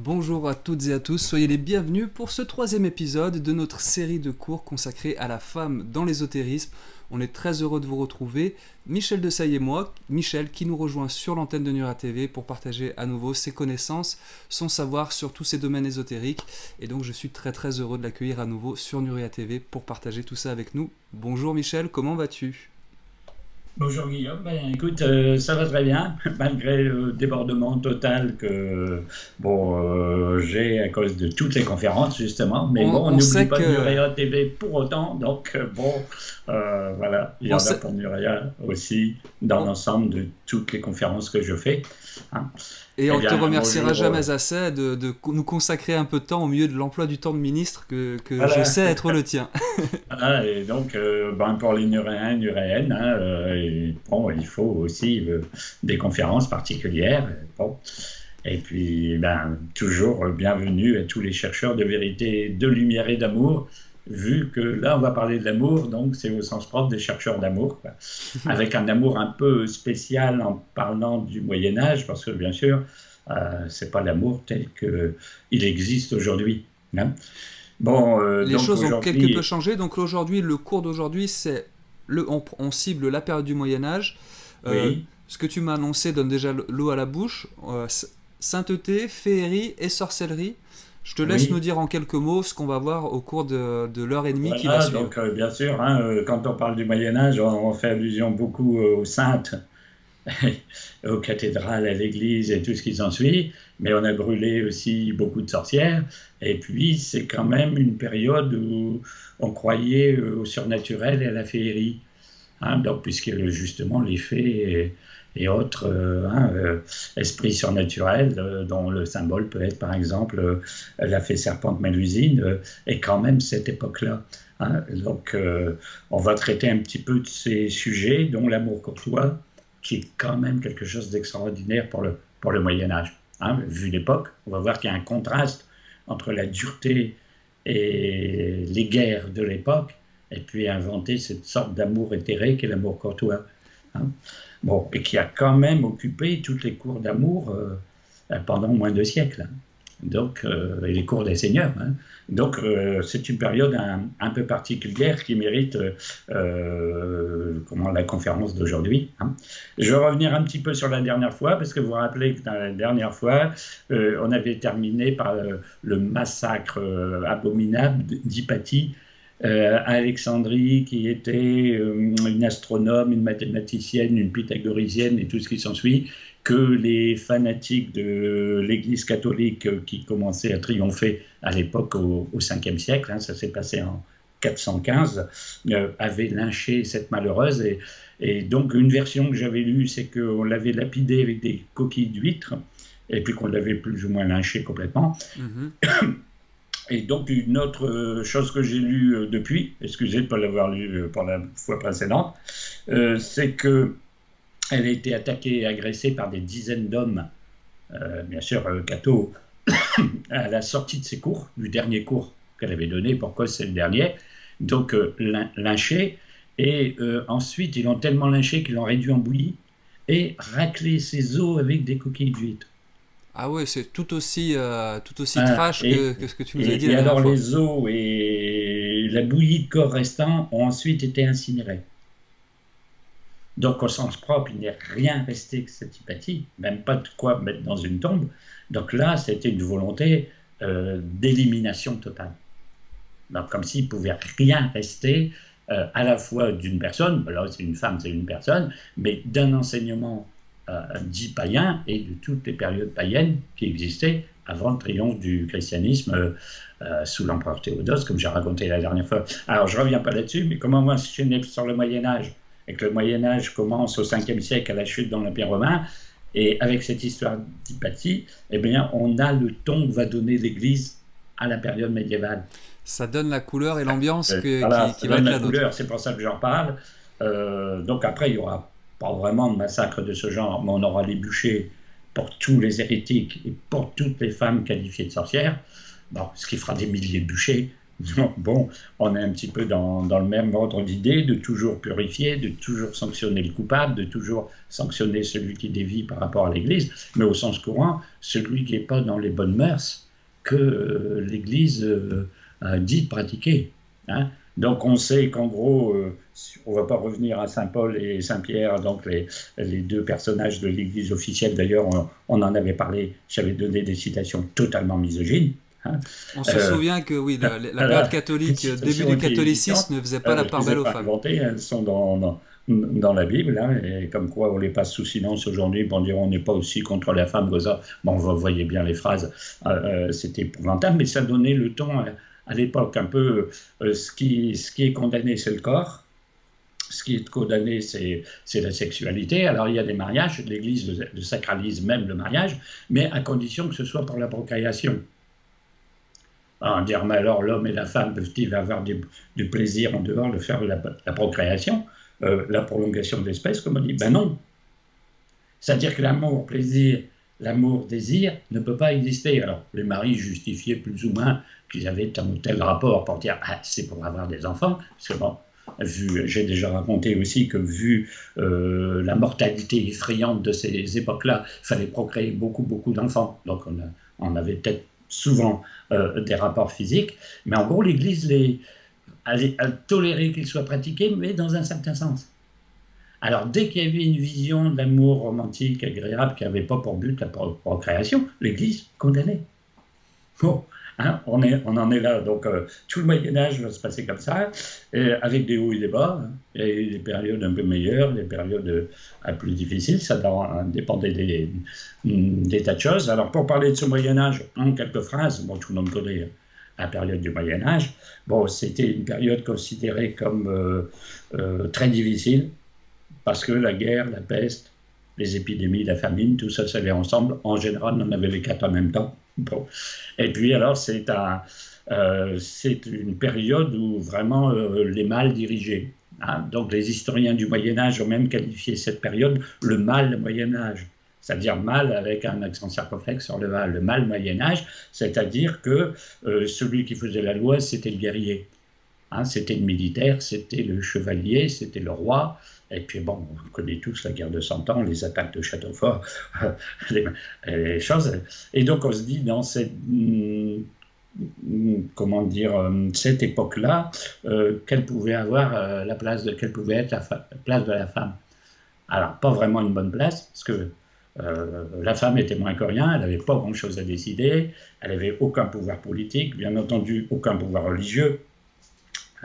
Bonjour à toutes et à tous, soyez les bienvenus pour ce troisième épisode de notre série de cours consacrée à la femme dans l'ésotérisme. On est très heureux de vous retrouver, Michel Desailly et moi, Michel qui nous rejoint sur l'antenne de Nuria TV pour partager à nouveau ses connaissances, son savoir sur tous ces domaines ésotériques. Et donc je suis très heureux de l'accueillir à nouveau sur Nuria TV pour partager tout ça avec nous. Bonjour Michel, comment vas-tu ? Bonjour Guillaume, écoute, ça va très bien, malgré le débordement total que j'ai à cause de toutes les conférences justement, mais on n'oublie pas Nuria TV pour autant, donc voilà, il y en a pour Nuria aussi dans l'ensemble de toutes les conférences que je fais. Hein. Et on ne te remerciera jamais assez de nous consacrer un peu de temps au milieu de l'emploi du temps de ministre que voilà. Je sais être le tien. Voilà, et donc, pour les Nuréens, Nuréennes, il faut aussi des conférences particulières. Et puis, toujours bienvenue à tous les chercheurs de vérité, de lumière et d'amour, vu que là, on va parler de l'amour, donc c'est au sens propre des chercheurs d'amour, avec un amour un peu spécial en parlant du Moyen-Âge, parce que bien sûr, c'est pas l'amour tel qu'il existe aujourd'hui. Hein. Les choses ont quelque peu changé, donc aujourd'hui, le cours d'aujourd'hui, c'est on cible la période du Moyen-Âge. Oui. Ce que tu m'as annoncé donne déjà l'eau à la bouche. Sainteté, féerie et sorcellerie. Je te laisse nous dire en quelques mots ce qu'on va voir au cours de l'heure et demie qui va suivre. Donc, bien sûr, quand on parle du Moyen-Âge, on fait allusion beaucoup aux saintes, aux cathédrales, à l'église et tout ce qui s'ensuit, mais on a brûlé aussi beaucoup de sorcières, et puis c'est quand même une période où on croyait au surnaturel et à la féerie, donc puisque justement les fées et autres esprits surnaturels, dont le symbole peut être par exemple la fée serpente Mélusine, et quand même cette époque-là. Donc on va traiter un petit peu de ces sujets, dont l'amour courtois, qui est quand même quelque chose d'extraordinaire pour le Moyen-Âge. Vu l'époque, on va voir qu'il y a un contraste entre la dureté et les guerres de l'époque, et puis inventer cette sorte d'amour éthéré qu'est l'amour courtois. Et qui a quand même occupé toutes les cours d'amour pendant moins de siècles. Donc, et les cours des seigneurs. Donc, c'est une période un peu particulière qui mérite la conférence d'aujourd'hui. Je vais revenir un petit peu sur la dernière fois, parce que vous vous rappelez que dans la dernière fois, on avait terminé par le massacre abominable d'Hypatie, à Alexandrie, qui était une astronome, une mathématicienne, une pythagoricienne et tout ce qui s'ensuit, que les fanatiques de l'Église catholique qui commençaient à triompher à l'époque au 5e siècle, ça s'est passé en 415, avaient lynché cette malheureuse. Et donc une version que j'avais lue, c'est qu'on l'avait lapidée avec des coquilles d'huîtres, et puis qu'on l'avait plus ou moins lynchée complètement. Mm-hmm. Et donc, une autre chose que j'ai lue depuis, excusez de ne pas l'avoir lue pour la fois précédente, c'est qu'elle a été attaquée et agressée par des dizaines d'hommes, bien sûr, cathos, à la sortie de ses cours, du dernier cours qu'elle avait donné, pourquoi c'est le dernier, donc lynchée, et ensuite, ils l'ont tellement lynché qu'ils l'ont réduit en bouillie et raclé ses os avec des coquilles d'huîtres. Ah ouais, c'est tout aussi trash que ce que tu nous as dit la dernière fois. Et alors les os et la bouillie de corps restant ont ensuite été incinérés. Donc au sens propre, il n'est rien resté que cette Hypatie, même pas de quoi mettre dans une tombe. Donc là, c'était une volonté d'élimination totale. Donc comme s'il ne pouvait rien rester à la fois d'une personne, là c'est une femme, c'est une personne, mais d'un enseignement dit païen et de toutes les périodes païennes qui existaient avant le triomphe du christianisme sous l'empereur Théodose, comme j'ai raconté la dernière fois. Alors je ne reviens pas là-dessus, mais comment moi je suis né sur le Moyen-Âge, et que le Moyen-Âge commence au 5e siècle à la chute dans l'Empire romain, et avec cette histoire d'Hypatie, eh bien on a le ton que va donner l'Église à la période médiévale. Ça donne la couleur et l'ambiance qui va être la couleur, c'est pour ça que j'en parle. Donc après, il y aura pas vraiment de massacre de ce genre, mais on aura les bûchers pour tous les hérétiques et pour toutes les femmes qualifiées de sorcières, ce qui fera des milliers de bûchers, Bon, on est un petit peu dans le même ordre d'idée, de toujours purifier, de toujours sanctionner le coupable, de toujours sanctionner celui qui dévie par rapport à l'Église, mais au sens courant, celui qui n'est pas dans les bonnes mœurs que l'Église dit de pratiquer. Hein. Donc on sait qu'en gros, on ne va pas revenir à Saint Paul et Saint Pierre, donc les deux personnages de l'Église officielle, d'ailleurs on en avait parlé, j'avais donné des citations totalement misogynes. Hein. On se souvient que oui, la période catholique, début du catholicisme, ne faisait pas la part belle aux femmes. Elles sont dans la Bible, hein, et comme quoi on les passe sous silence aujourd'hui pour dire on n'est pas aussi contre la femme que ça. Bon, vous voyez bien les phrases, c'était épouvantable, mais ça donnait le ton à l'époque un peu. Ce qui est condamné, c'est le corps. Ce qui est condamné, c'est la sexualité. Alors il y a des mariages, l'Église le sacralise même le mariage, mais à condition que ce soit pour la procréation. Dire, mais alors l'homme et la femme peuvent-ils avoir du plaisir en dehors de faire la procréation, la prolongation de l'espèce, comme on dit? Ben non. C'est-à-dire que l'amour, plaisir, l'amour, désir ne peut pas exister. Alors les maris justifiaient plus ou moins qu'ils avaient tel ou tel rapport pour dire c'est pour avoir des enfants. Parce que bon, j'ai déjà raconté aussi que vu la mortalité effrayante de ces époques-là, il fallait procréer beaucoup, beaucoup d'enfants. Donc on avait peut-être souvent des rapports physiques, mais en gros l'Église a toléré qu'ils soient pratiqués, mais dans un certain sens. Alors dès qu'il y avait une vision d'amour romantique, agréable, qui n'avait pas pour but la procréation, l'Église condamnait. Bon, hein, on en est là, donc tout le Moyen-Âge va se passer comme ça, avec des hauts et des bas. Hein. Il y a eu des périodes un peu meilleures, des périodes plus difficiles, ça dépendait des tas de choses. Alors pour parler de ce Moyen-Âge, en quelques phrases, bon, tout le monde connaît la période du Moyen-Âge, bon, c'était une période considérée comme très difficile, parce que la guerre, la peste, les épidémies, la famine, tout ça allait ensemble. En général, on avait les quatre en même temps. Bon. Et puis alors, c'est une période où vraiment les mal dirigeaient. Hein. Donc les historiens du Moyen-Âge ont même qualifié cette période le mal Moyen-Âge. C'est-à-dire mal avec un accent circonflexe sur le mal Moyen-Âge, c'est-à-dire que celui qui faisait la loi, c'était le guerrier. Hein, c'était le militaire, c'était le chevalier, c'était le roi. Et puis bon, on connaît tous la guerre de 100 ans, les attaques de Châteaufort, les choses. Et donc on se dit, dans cette, cette époque-là, quelle pouvait avoir quelle pouvait être la place de la femme. Alors, pas vraiment une bonne place, parce que la femme était moins que rien, elle n'avait pas grand-chose à décider, elle n'avait aucun pouvoir politique, bien entendu aucun pouvoir religieux.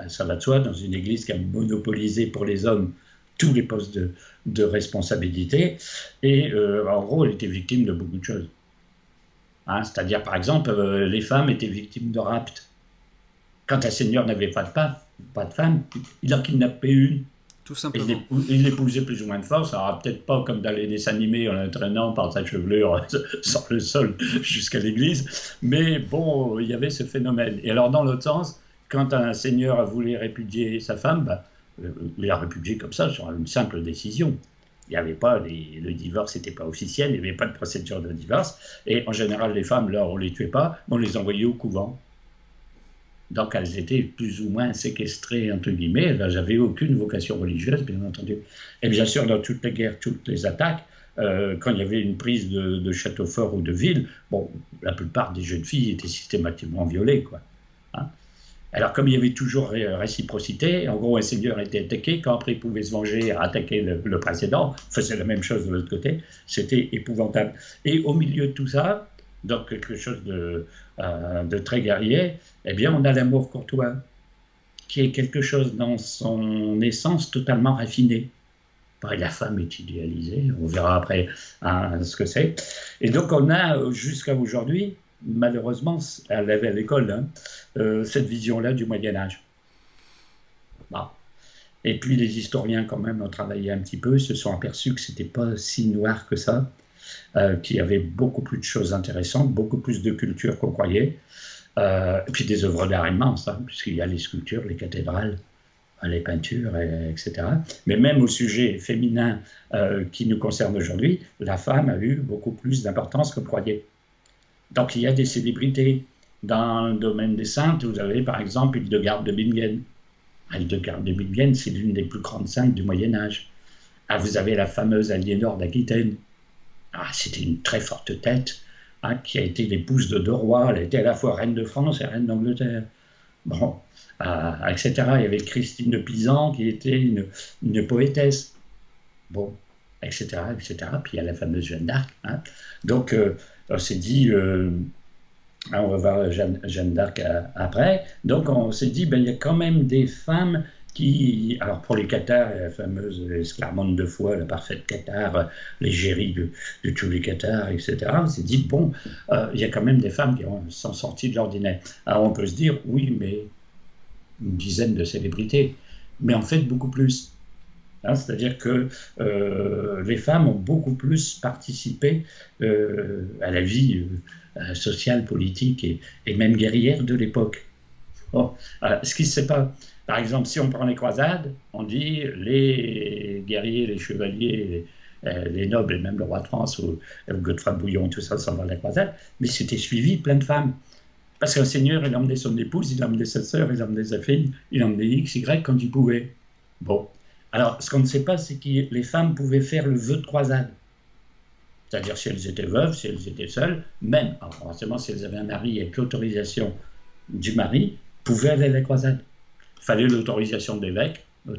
Ça va de soi, dans une église qui a monopolisé pour les hommes tous les postes de responsabilité. Et en gros, elle était victime de beaucoup de choses. Hein, c'est-à-dire, par exemple, les femmes étaient victimes de rapt. Quand un seigneur n'avait pas de femme, il en kidnappait une. Tout simplement. Il l'épousait plus ou moins de force. Alors, peut-être pas comme dans les dessins animés en l'entraînant par sa chevelure sur le sol jusqu'à l'église. Mais bon, il y avait ce phénomène. Et alors, dans l'autre sens, quand un seigneur voulait répudier sa femme, il l'a répudié comme ça, sur une simple décision. Il n'y avait pas, le divorce n'était pas officiel, il n'y avait pas de procédure de divorce. Et en général, les femmes, là, on ne les tuait pas, on les envoyait au couvent. Donc, elles étaient plus ou moins séquestrées, entre guillemets. Elles n'avaient aucune vocation religieuse, bien entendu. Et bien sûr, dans toutes les guerres, toutes les attaques, quand il y avait une prise de château fort ou de ville, bon, la plupart des jeunes filles étaient systématiquement violées, quoi. Hein. Alors, comme il y avait toujours réciprocité, en gros, un seigneur était attaqué, quand après il pouvait se venger, attaquer le précédent, faisait la même chose de l'autre côté, c'était épouvantable. Et au milieu de tout ça, donc quelque chose de très guerrier, eh bien, on a l'amour courtois, qui est quelque chose dans son essence totalement raffiné. La femme est idéalisée, on verra après ce que c'est. Et donc, on a, jusqu'à aujourd'hui, malheureusement, à l'école, cette vision-là du Moyen-Âge. Bon. Et puis les historiens, quand même, ont travaillé un petit peu, se sont aperçus que ce n'était pas si noir que ça, qu'il y avait beaucoup plus de choses intéressantes, beaucoup plus de culture qu'on croyait, et puis des œuvres d'art immenses, hein, puisqu'il y a les sculptures, les cathédrales, les peintures, etc. Mais même au sujet féminin qui nous concerne aujourd'hui, la femme a eu beaucoup plus d'importance qu'on croyait. Donc il y a des célébrités Dans le domaine des saintes, vous avez par exemple Hildegarde de Bingen. Hildegarde de Bingen, c'est l'une des plus grandes saintes du Moyen-Âge. Ah, vous avez la fameuse Aliénor d'Aquitaine. Ah, c'était une très forte tête, qui a été l'épouse de deux rois. Elle était à la fois reine de France et reine d'Angleterre. Bon, etc. Il y avait Christine de Pisan qui était une poétesse. Bon, etc., etc. Puis il y a la fameuse Jeanne d'Arc. Donc, on s'est dit, on va voir Jeanne d'Arc après. Donc, on s'est dit, il y a quand même des femmes qui, alors pour les cathares, la fameuse Esclarmonde de Foix, la parfaite cathare, l'égérie de tous les cathares, etc. On s'est dit, bon, il y a quand même des femmes qui sont sorties de l'ordinaire. Alors, on peut se dire, oui, mais une dizaine de célébrités. Mais en fait, beaucoup plus. C'est-à-dire que les femmes ont beaucoup plus participé à la vie sociale, politique et même guerrière de l'époque. Bon, ce qui ne se sait pas, par exemple, si on prend les croisades, on dit les guerriers, les chevaliers, les nobles et même le roi de France ou Godefroy de Bouillon, tout ça, sont dans la croisade, mais c'était suivi plein de femmes. Parce qu'un seigneur, il emmenait son épouse, il emmenait sa sœur, il emmenait sa fille, il emmenait X, Y quand il pouvait. Bon. Alors, ce qu'on ne sait pas, c'est que les femmes pouvaient faire le vœu de croisade. C'est-à-dire si elles étaient veuves, si elles étaient seules, même, alors forcément, si elles avaient un mari avec l'autorisation du mari, pouvaient aller à la croisade. Il fallait l'autorisation de l'évêque. Bon,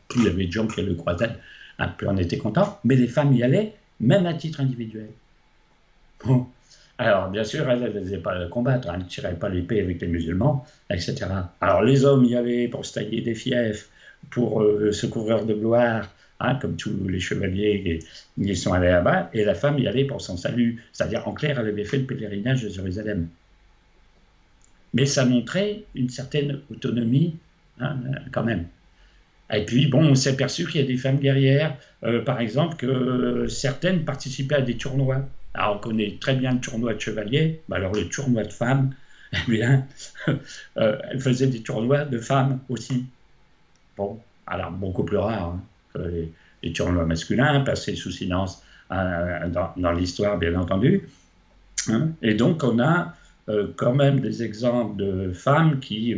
plus il y avait de gens qui allaient à la croisade, plus on était content, mais les femmes y allaient, même à titre individuel. Bon. Alors, bien sûr, elles ne faisaient pas combattre, elles ne tiraient pas l'épée avec les musulmans, etc. Alors, les hommes y allaient pour se tailler des fiefs, pour se couvrir de gloire, comme tous les chevaliers ils sont allés là-bas, et la femme y allait pour son salut. C'est-à-dire, en clair, elle avait fait le pèlerinage de Jérusalem. Mais ça montrait une certaine autonomie, quand même. Et puis, bon, on s'est aperçu qu'il y a des femmes guerrières, par exemple, que certaines participaient à des tournois. Alors, on connaît très bien le tournoi de chevaliers, alors le tournoi de femmes, eh bien, elles faisaient des tournois de femmes aussi. Bon, alors beaucoup plus rare que les tournois masculins, passés sous silence dans l'histoire, bien entendu. Et donc, on a quand même des exemples de femmes qui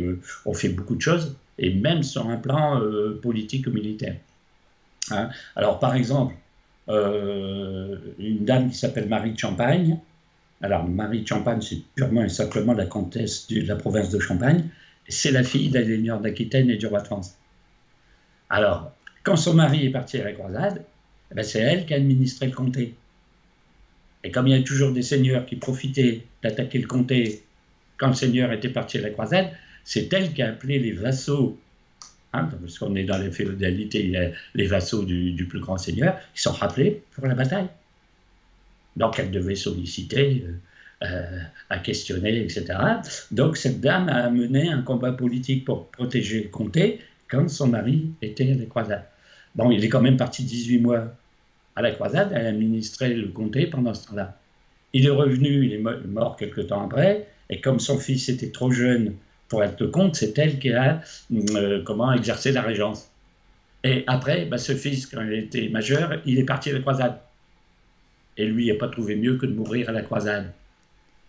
ont fait beaucoup de choses, et même sur un plan politique ou militaire. Alors, par exemple, une dame qui s'appelle Marie de Champagne. Alors, Marie de Champagne, c'est purement et simplement la comtesse de la province de Champagne. C'est la fille d'Aliénor d'Aquitaine et du roi de France. Alors, quand son mari est parti à la croisade, c'est elle qui a administré le comté. Et comme il y a toujours des seigneurs qui profitaient d'attaquer le comté quand le seigneur était parti à la croisade, c'est elle qui a appelé les vassaux, parce qu'on est dans la féodalité, il y a les vassaux du plus grand seigneur, qui sont rappelés pour la bataille. Donc elle devait solliciter, à questionner, etc. Donc cette dame a mené un combat politique pour protéger le comté quand son mari était à la croisade. Bon, il est quand même parti 18 mois à la croisade, elle a administré le comté pendant ce temps-là. Il est revenu, il est mort quelque temps après, et comme son fils était trop jeune pour être le comte, c'est elle qui a exercé la régence. Et après, ce fils, quand il était majeur, il est parti à la croisade. Et lui, il n'a pas trouvé mieux que de mourir à la croisade.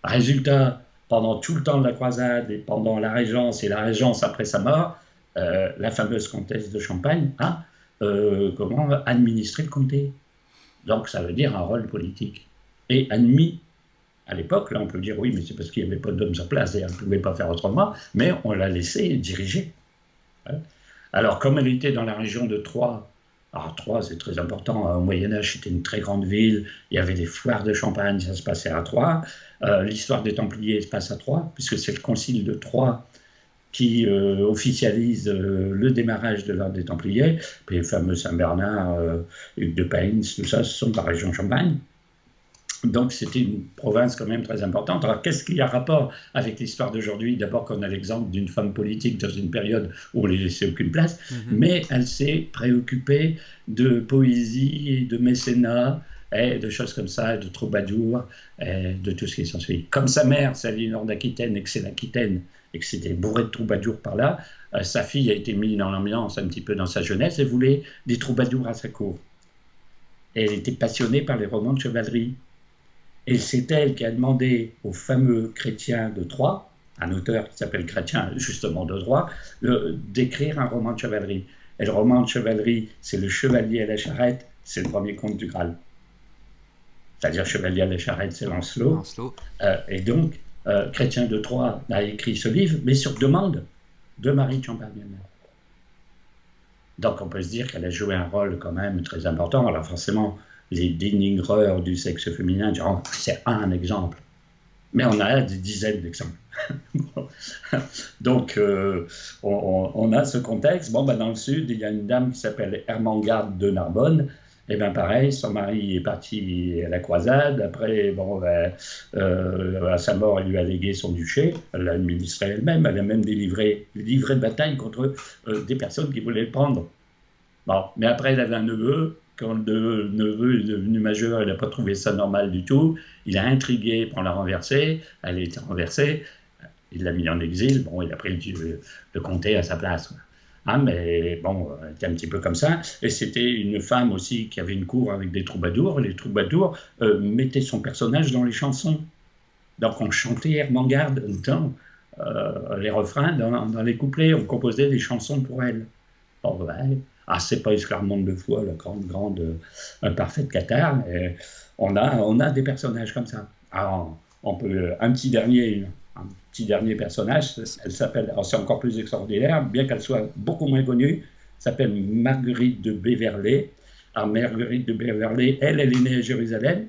Résultat, pendant tout le temps de la croisade, et pendant la régence, et la régence après sa mort, la fameuse comtesse de Champagne administrer le comté. Donc ça veut dire un rôle politique. Et admis, à l'époque, là on peut dire oui, mais c'est parce qu'il n'y avait pas d'hommes sur place et elle ne pouvait pas faire autrement, mais on l'a laissé diriger. Alors comme elle était dans la région de Troyes, alors Troyes c'est très important, au Moyen-Âge c'était une très grande ville, il y avait des foires de champagne, ça se passait à Troyes, l'histoire des Templiers se passe à Troyes, puisque c'est le concile de Troyes qui officialise le démarrage de l'ordre des Templiers, puis les fameux Saint-Bernard, Hugues de Payns, tout ça, ce sont de la région Champagne. Donc c'était une province quand même très importante. Alors qu'est-ce qu'il y a rapport avec l'histoire d'aujourd'hui? D'abord qu'on a l'exemple d'une femme politique dans une période où on ne lui laissait aucune place, mais elle s'est préoccupée de poésie, de mécénat, et de choses comme ça, de troubadours, et de tout ce qui s'ensuit. Comme sa mère, c'est Aliénor d'Aquitaine, et que c'est l'Aquitaine, et que c'était bourré de troubadours par là, sa fille a été mise dans l'ambiance un petit peu dans sa jeunesse, elle voulait des troubadours à sa cour. Et elle était passionnée par les romans de chevalerie. Et c'est elle qui a demandé au fameux Chrétien de Troyes, un auteur qui s'appelle Chrétien justement de Troyes, d'écrire un roman de chevalerie. Et le roman de chevalerie, c'est Le Chevalier à la charrette, c'est le premier conte du Graal. C'est-à-dire Chevalier à la charrette, c'est Lancelot. Et donc, Chrétien de Troyes a écrit ce livre, mais sur demande de Marie de Champagne. Donc on peut se dire qu'elle a joué un rôle quand même très important. Alors forcément, les dénigreurs du sexe féminin diront c'est un exemple. Mais on a des dizaines d'exemples. Donc on a ce contexte. Bon, dans le sud, il y a une dame qui s'appelle Ermengarde de Narbonne. Et bien pareil, son mari est parti à la croisade. Après, à sa mort, elle lui a légué son duché. Elle l'a administré elle-même. Elle a même livré de bataille contre des personnes qui voulaient le prendre. Bon, mais après, elle avait un neveu. Quand le neveu est devenu majeur, il n'a pas trouvé ça normal du tout. Il a intrigué pour la renverser. Elle a été renversée. Il l'a mis en exil. Bon, il a pris le comté à sa place. Mais bon, elle était un petit peu comme ça. Et c'était une femme aussi qui avait une cour avec des troubadours. Les troubadours mettaient son personnage dans les chansons. Donc on chantait Ermengarde dans les refrains, dans les couplets. On composait des chansons pour elle. Bon, c'est pas Esclarmonde de Foix, la grande parfaite cathare, mais on a des personnages comme ça. Alors, on peut un petit dernier personnage, elle s'appelle, c'est encore plus extraordinaire, bien qu'elle soit beaucoup moins connue, s'appelle Marguerite de Béverlé. Alors Marguerite de Béverlé, elle est née à Jérusalem,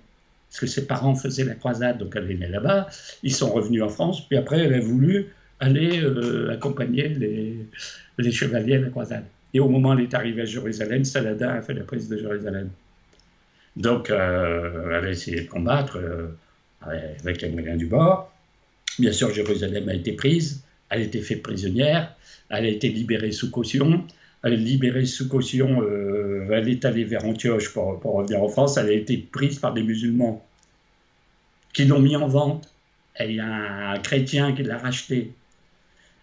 parce que ses parents faisaient la croisade, donc elle est née là-bas. Ils sont revenus en France, puis après elle a voulu aller accompagner les chevaliers à la croisade. Et au moment où elle est arrivée à Jérusalem, Saladin a fait la prise de Jérusalem. Donc elle a essayé de combattre avec les moyens du bord. Bien sûr, Jérusalem a été prise, elle a été faite prisonnière, elle a été libérée sous caution. Elle est libérée sous caution, elle est allée vers Antioche pour revenir en France. Elle a été prise par des musulmans qui l'ont mis en vente. Et il y a un chrétien qui l'a rachetée.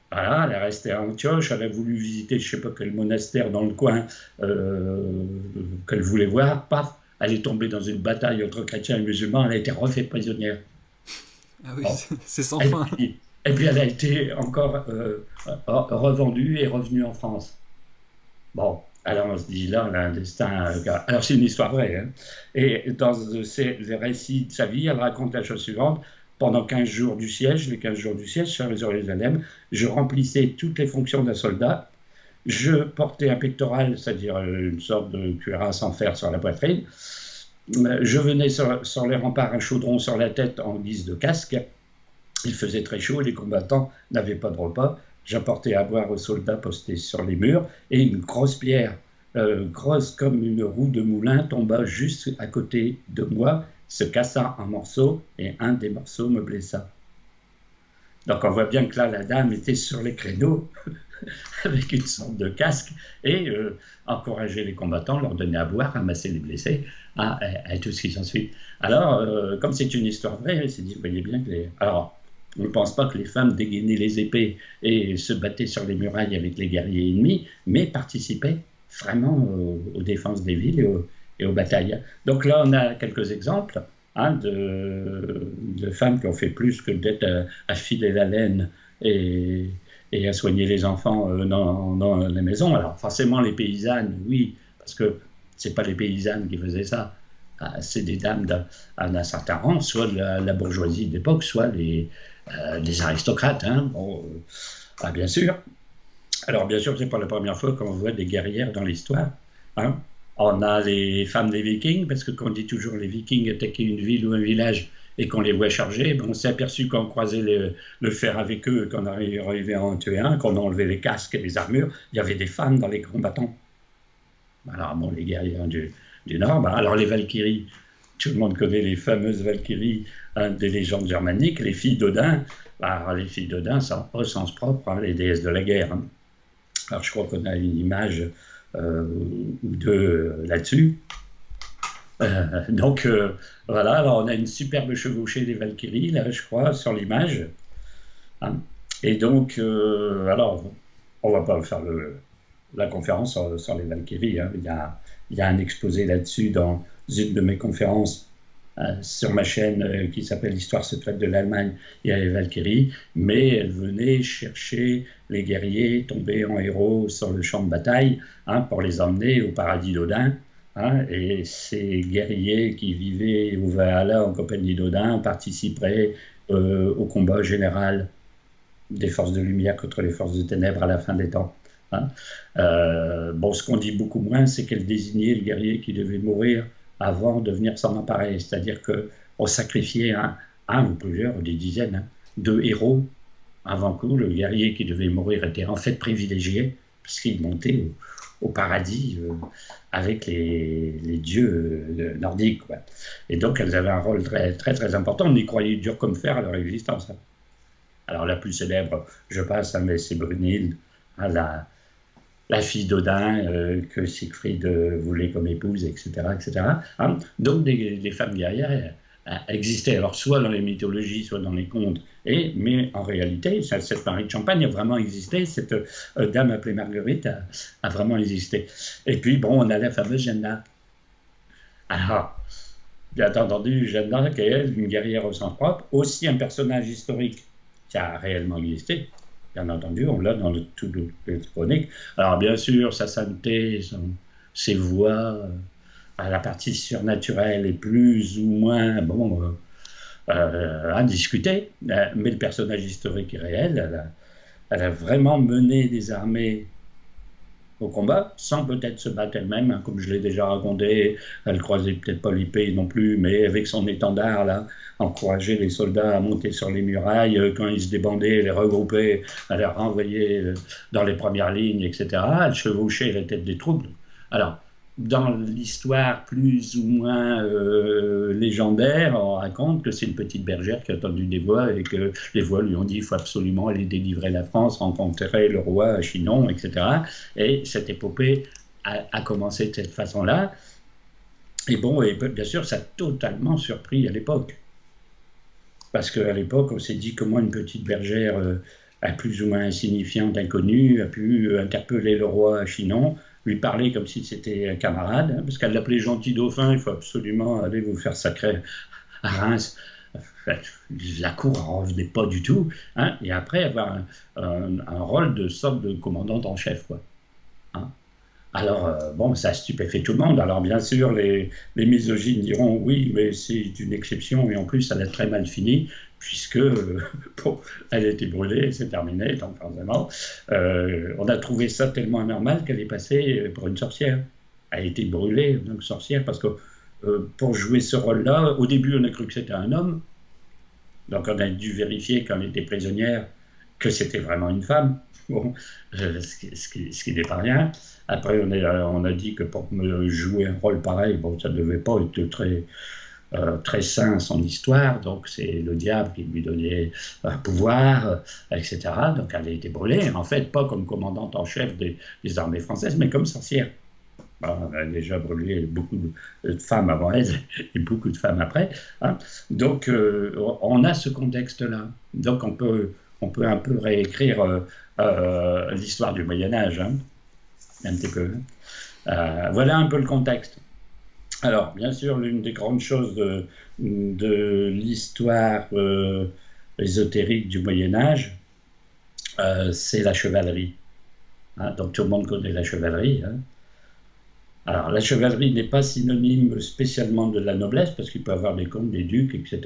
Voilà, elle est restée à Antioche, elle a voulu visiter je ne sais pas quel monastère dans le coin qu'elle voulait voir. Paf, elle est tombée dans une bataille entre chrétiens et musulmans, elle a été refaite prisonnière. Ah oui, c'est sans fin. Et puis elle a été encore revendue et revenue en France. Bon, alors on se dit là, on a un destin. Alors c'est une histoire vraie. Hein. Et dans les récits de sa vie, elle raconte la chose suivante. Pendant 15 jours du siège, les 15 jours du siège sur Jérusalem, je remplissais toutes les fonctions d'un soldat. Je portais un pectoral, c'est-à-dire une sorte de cuirasse en fer sur la poitrine. Je venais sur les remparts, un chaudron sur la tête en guise de casque. Il faisait très chaud, les combattants n'avaient pas de repas. J'apportais à boire aux soldats postés sur les murs et une grosse pierre, grosse comme une roue de moulin, tomba juste à côté de moi, se cassa en morceaux et un des morceaux me blessa. Donc on voit bien que là, la dame était sur les créneaux avec une sorte de casque et encourageait les combattants, leur donnait à boire, ramasser les blessés et tout ce qui s'ensuit. Alors, comme c'est une histoire vraie, il s'est dit, vous voyez bien que Alors, on ne pense pas que les femmes dégainaient les épées et se battaient sur les murailles avec les guerriers ennemis, mais participaient vraiment aux défenses des villes et aux batailles. Donc là, on a quelques exemples de femmes qui ont fait plus que d'être à filer la laine et à soigner les enfants dans les maisons. Alors forcément, les paysannes, oui, parce que ce n'est pas les paysannes qui faisaient ça. C'est des dames d'un certain rang, soit de la bourgeoisie d'époque, soit les aristocrates. Hein. Bon, bien sûr. Alors bien sûr, ce n'est pas la première fois qu'on voit des guerrières dans l'histoire. Hein. On a les femmes des Vikings, parce que quand on dit toujours les Vikings attaquaient une ville ou un village et qu'on les voit charger, on s'est aperçu quand on croisait le fer avec eux, qu'on arrivait à en tuer un, qu'on a enlevé les casques et les armures, il y avait des femmes dans les combattants. Alors bon, les guerriers du Nord, alors les Valkyries, tout le monde connaît les fameuses Valkyries des légendes germaniques, les filles d'Odin. Les filles d'Odin, c'est au sens propre, les déesses de la guerre. Hein. Alors je crois qu'on a une image ou deux là-dessus. Donc voilà, alors on a une superbe chevauchée des Valkyries, là je crois, sur l'image. Hein. Et donc, alors, on va pas faire la conférence sur les Valkyries. Hein. Il y a un exposé là-dessus dans une de mes conférences sur ma chaîne qui s'appelle Histoire secrète de l'Allemagne, il y a les Valkyries, mais elle venait chercher les guerriers tombés en héros sur le champ de bataille, pour les emmener au paradis d'Odin. Et ces guerriers qui vivaient au Valhalla en compagnie d'Odin participeraient au combat général des forces de lumière contre les forces de ténèbres à la fin des temps. Ce qu'on dit beaucoup moins, c'est qu'elle désignait le guerrier qui devait mourir avant de venir s'en emparer. C'est-à-dire qu'on sacrifiait un ou plusieurs, des dizaines, de héros avant que le guerrier qui devait mourir était en fait privilégié, parce qu'il montait au paradis avec les dieux nordiques. Et donc elles avaient un rôle très, très, très important. On y croyait dur comme fer à leur existence. Alors la plus célèbre, je passe, mais c'est Brunhilde, la fille d'Odin que Siegfried voulait comme épouse, etc. etc. Donc des femmes guerrières existaient, alors soit dans les mythologies, soit dans les contes, mais en réalité, cette Marie de Champagne a vraiment existé, cette dame appelée Marguerite a vraiment existé. Et puis, on a la fameuse Jeanne d'Arc. Alors, bien entendu, Jeanne d'Arc est une guerrière au sens propre, aussi un personnage historique qui a réellement existé. Bien entendu, on l'a dans toutes les chroniques. Alors, bien sûr, sa sainteté, ses voix, la partie surnaturelle est plus ou moins à discuter, mais le personnage historique est réel. Elle a vraiment mené des armées au combat, sans peut-être se battre elle-même, comme je l'ai déjà raconté. Elle croisait peut-être pas l'épée non plus, mais avec son étendard, là, encourager les soldats à monter sur les murailles, quand ils se débandaient, les regrouper, à les renvoyer dans les premières lignes, etc. Elle chevauchait la tête des troupes. Alors, dans l'histoire plus ou moins légendaire, on raconte que c'est une petite bergère qui a entendu des voix et que les voix lui ont dit qu'il faut absolument aller délivrer la France, rencontrer le roi Chinon, etc. Et cette épopée a commencé de cette façon-là. Et bien sûr, ça a totalement surpris à l'époque. Parce qu'à l'époque, on s'est dit comment une petite bergère plus ou moins insignifiante, inconnue, a pu interpeller le roi Chinon, lui parler comme si c'était un camarade, parce qu'elle l'appelait gentil dauphin, il faut absolument aller vous faire sacrer à Reims. La cour n'en revenait pas du tout, et après avoir un rôle de sorte de commandante en chef, Alors, ça stupéfait tout le monde. Alors, bien sûr, les misogynes diront oui, mais c'est une exception, et en plus, elle a très mal fini, puisque elle a été brûlée, c'est terminé, donc forcément, on a trouvé ça tellement anormal qu'elle est passée pour une sorcière. Elle a été brûlée, donc sorcière, parce que pour jouer ce rôle-là, au début, on a cru que c'était un homme, donc on a dû vérifier quand elle était prisonnière que c'était vraiment une femme, ce qui n'est pas rien. Après, on a dit que pour me jouer un rôle pareil, ça ne devait pas être très sain son histoire, donc c'est le diable qui lui donnait un pouvoir, etc. Donc elle a été brûlée, en fait, pas comme commandante en chef des armées françaises, mais comme sorcière. On a déjà brûlé beaucoup de femmes avant elle et beaucoup de femmes après. Donc on a ce contexte-là. Donc on peut un peu réécrire l'histoire du Moyen-Âge, un petit peu. Voilà un peu le contexte. Alors, bien sûr, l'une des grandes choses de l'histoire ésotérique du Moyen-Âge, c'est la chevalerie. Donc tout le monde connaît la chevalerie. Alors, la chevalerie n'est pas synonyme spécialement de la noblesse, parce qu'il peut y avoir des comtes, des ducs, etc.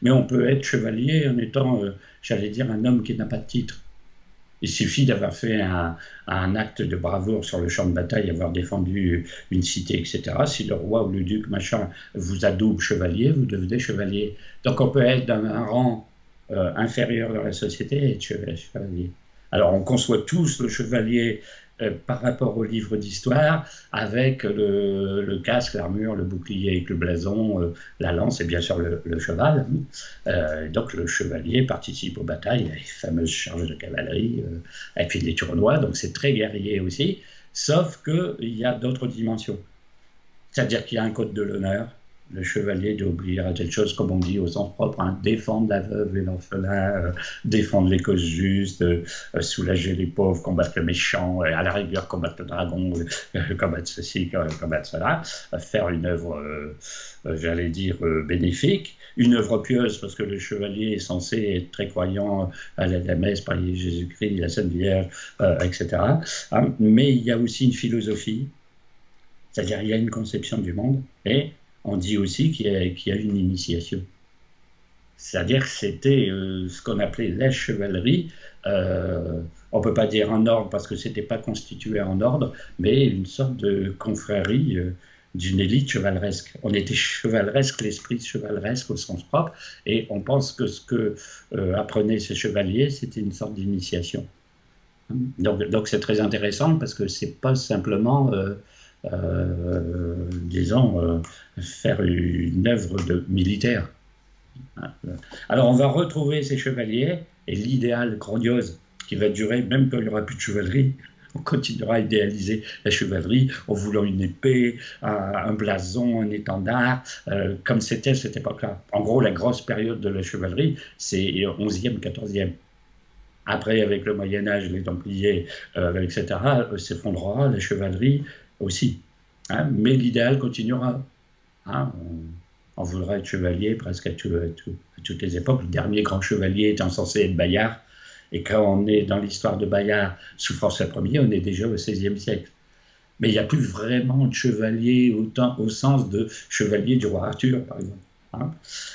Mais on peut être chevalier en étant, j'allais dire, un homme qui n'a pas de titre. Il suffit d'avoir fait un acte de bravoure sur le champ de bataille, avoir défendu une cité, etc. Si le roi ou le duc, machin, vous adoube chevalier, vous devenez chevalier. Donc on peut être d'un rang inférieur dans la société et être chevalier. Alors on conçoit tous le chevalier par rapport au livre d'histoire, avec le casque, l'armure, le bouclier avec le blason, la lance et bien sûr le cheval. Donc le chevalier participe aux batailles, les fameuses charges de cavalerie, et puis les tournois, donc c'est très guerrier aussi, sauf qu'il y a d'autres dimensions. C'est-à-dire qu'il y a un code de l'honneur, le chevalier doit oublier à telle chose, comme on dit au sens propre, hein, défendre la veuve et l'orphelin, défendre les causes justes, soulager les pauvres, combattre le méchant, à la rigueur combattre le dragon, combattre ceci, combattre cela, faire une œuvre, j'allais dire, bénéfique, une œuvre pieuse, parce que le chevalier est censé être très croyant à la messe, prier Jésus-Christ, la Sainte Vierge, etc. Hein, mais il y a aussi une philosophie, c'est-à-dire il y a une conception du monde, et on dit aussi qu'il y a une initiation. C'est-à-dire que c'était ce qu'on appelait la chevalerie. On ne peut pas dire en ordre parce que ce n'était pas constitué en ordre, mais une sorte de confrérie d'une élite chevaleresque. On était chevaleresque, l'esprit chevaleresque au sens propre, et on pense que ce que apprenaient ces chevaliers, c'était une sorte d'initiation. Donc c'est très intéressant parce que ce n'est pas simplement... disons, faire une œuvre militaire. Alors on va retrouver ces chevaliers et l'idéal grandiose qui va durer, même quand il n'y aura plus de chevalerie, on continuera à idéaliser la chevalerie en voulant une épée, un blason, un étendard, comme c'était à cette époque-là. En gros, la grosse période de la chevalerie, c'est 11e, 14e. Après, avec le Moyen-Âge, les Templiers, etc., s'effondrera la chevalerie aussi. Hein, mais l'idéal continuera. Hein, on voudra être chevalier presque à toutes les époques. Le dernier grand chevalier étant censé être Bayard. Et quand on est dans l'histoire de Bayard sous François Ier, on est déjà au XVIe siècle. Mais il n'y a plus vraiment de chevalier au sens de chevalier du roi Arthur, par exemple. Hein.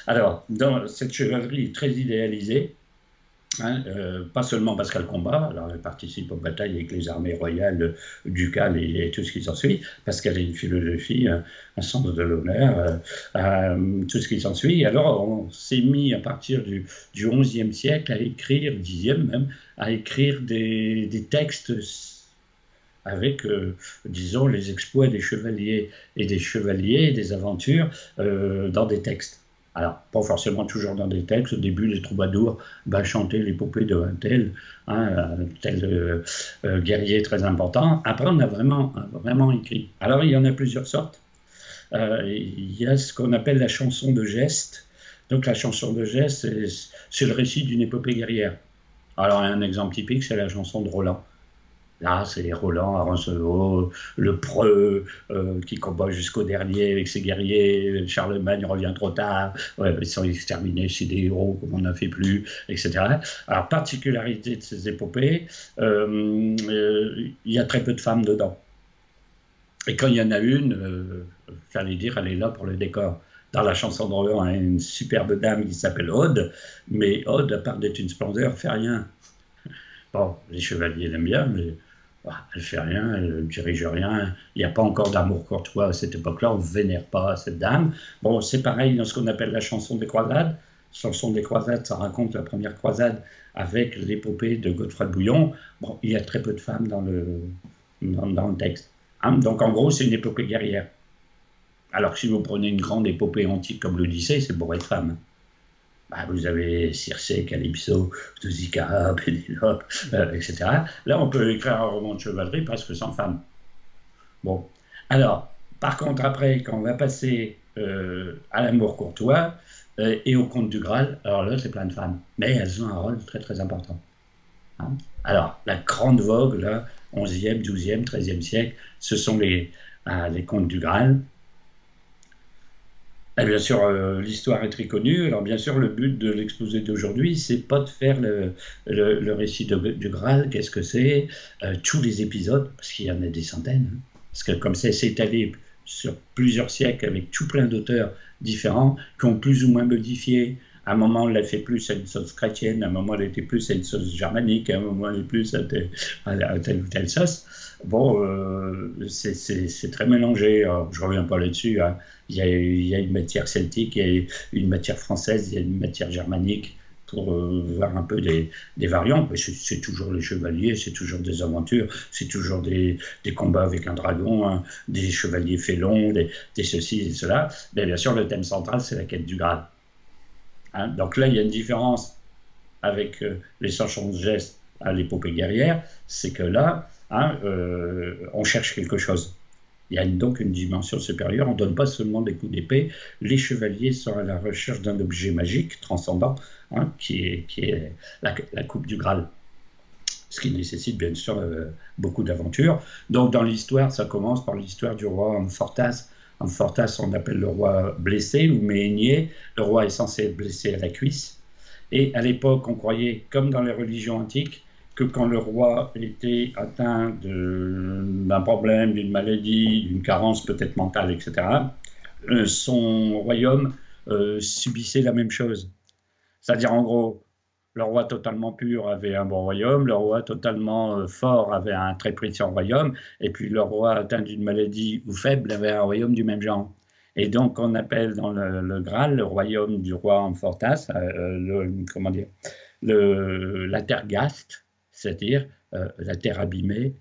Alors, dans cette chevalerie très idéalisée, hein, pas seulement parce qu'elle combat, alors elle participe aux batailles avec les armées royales, ducales et tout ce qui s'ensuit, parce qu'elle a une philosophie, un sens de l'honneur, tout ce qui s'ensuit. Alors on s'est mis à partir du XIe siècle à écrire, Xe même, à écrire des textes avec, disons, les exploits des chevaliers, des aventures dans des textes. Alors, pas forcément toujours dans des textes. Au début, les troubadours chantaient l'épopée d'un tel guerrier très important. Après, on a vraiment écrit. Alors, il y en a plusieurs sortes. Il y a ce qu'on appelle la chanson de geste. Donc, la chanson de geste, c'est le récit d'une épopée guerrière. Alors, un exemple typique, c'est la chanson de Roland. Là, c'est Roland à Roncevaux, le preux qui combat jusqu'au dernier avec ses guerriers. Charlemagne revient trop tard, ils sont exterminés, c'est des héros comme on n'en fait plus, etc. Alors, particularité de ces épopées, il y a très peu de femmes dedans. Et quand il y en a une, j'allais dire, elle est là pour le décor. Dans la chanson de Roland, il y a une superbe dame qui s'appelle Aude, mais Aude, à part d'être une splendeur, fait rien. Bon, les chevaliers l'aiment bien, mais elle fait rien, elle ne dirige rien. Il n'y a pas encore d'amour courtois à cette époque-là, on ne vénère pas cette dame. Bon, c'est pareil dans ce qu'on appelle la chanson des croisades. Chanson des croisades, ça raconte la première croisade avec l'épopée de Godefroy de Bouillon. Bon, il y a très peu de femmes dans le texte. Hein, donc en gros, c'est une épopée guerrière. Alors que si vous prenez une grande épopée antique comme l'Odyssée, c'est bourré de femmes. Vous avez Circé, Calypso, Nausicaa, Pénélope, etc. Là, on peut écrire un roman de chevalerie presque sans femmes. Bon. Alors, par contre, après, quand on va passer à l'amour courtois et au conte du Graal, alors là, c'est plein de femmes. Mais elles ont un rôle très, très important. Hein. Alors, la grande vogue, là, 11e, 12e, 13e siècle, ce sont les contes du Graal. Et bien sûr, l'histoire est très connue. Alors bien sûr, le but de l'exposé d'aujourd'hui, c'est pas de faire le récit du Graal, qu'est-ce que c'est, tous les épisodes, parce qu'il y en a des centaines, hein, parce que comme ça s'est étalé sur plusieurs siècles avec tout plein d'auteurs différents qui ont plus ou moins modifié. À un moment, on l'a fait plus à une sauce chrétienne, à un moment, elle était plus à une sauce germanique, à un moment, elle est plus à telle ou telle sauce. Bon, c'est très mélangé. Alors, je ne reviens pas là-dessus. Hein. Il y a une matière celtique, il y a une matière française, il y a une matière germanique pour voir un peu des variantes. Mais c'est toujours les chevaliers, c'est toujours des aventures, c'est toujours des combats avec un dragon, hein, des chevaliers félons, des ceci et cela. Mais bien sûr, le thème central, c'est la quête du Graal. Hein, donc là, il y a une différence avec les chansons de gestes à l'épopée guerrière, c'est que là, hein, on cherche quelque chose. Il y a donc une dimension supérieure. On ne donne pas seulement des coups d'épée. Les chevaliers sont à la recherche d'un objet magique, transcendant, hein, qui est la coupe du Graal. Ce qui nécessite bien sûr beaucoup d'aventures. Donc dans l'histoire, ça commence par l'histoire du roi Amfortas. Amfortas, on appelle le roi blessé ou méhénier. Le roi est censé être blessé à la cuisse. Et à l'époque, on croyait, comme dans les religions antiques, que quand le roi était atteint d'un problème, d'une maladie, d'une carence peut-être mentale, etc., son royaume subissait la même chose. C'est-à-dire, en gros, le roi totalement pur avait un bon royaume, le roi totalement fort avait un très puissant royaume, et puis le roi atteint d'une maladie ou faible avait un royaume du même genre. Et donc, on appelle dans le Graal le royaume du roi Amfortas, la terre gaste, c'est-à-dire la terre abîmée,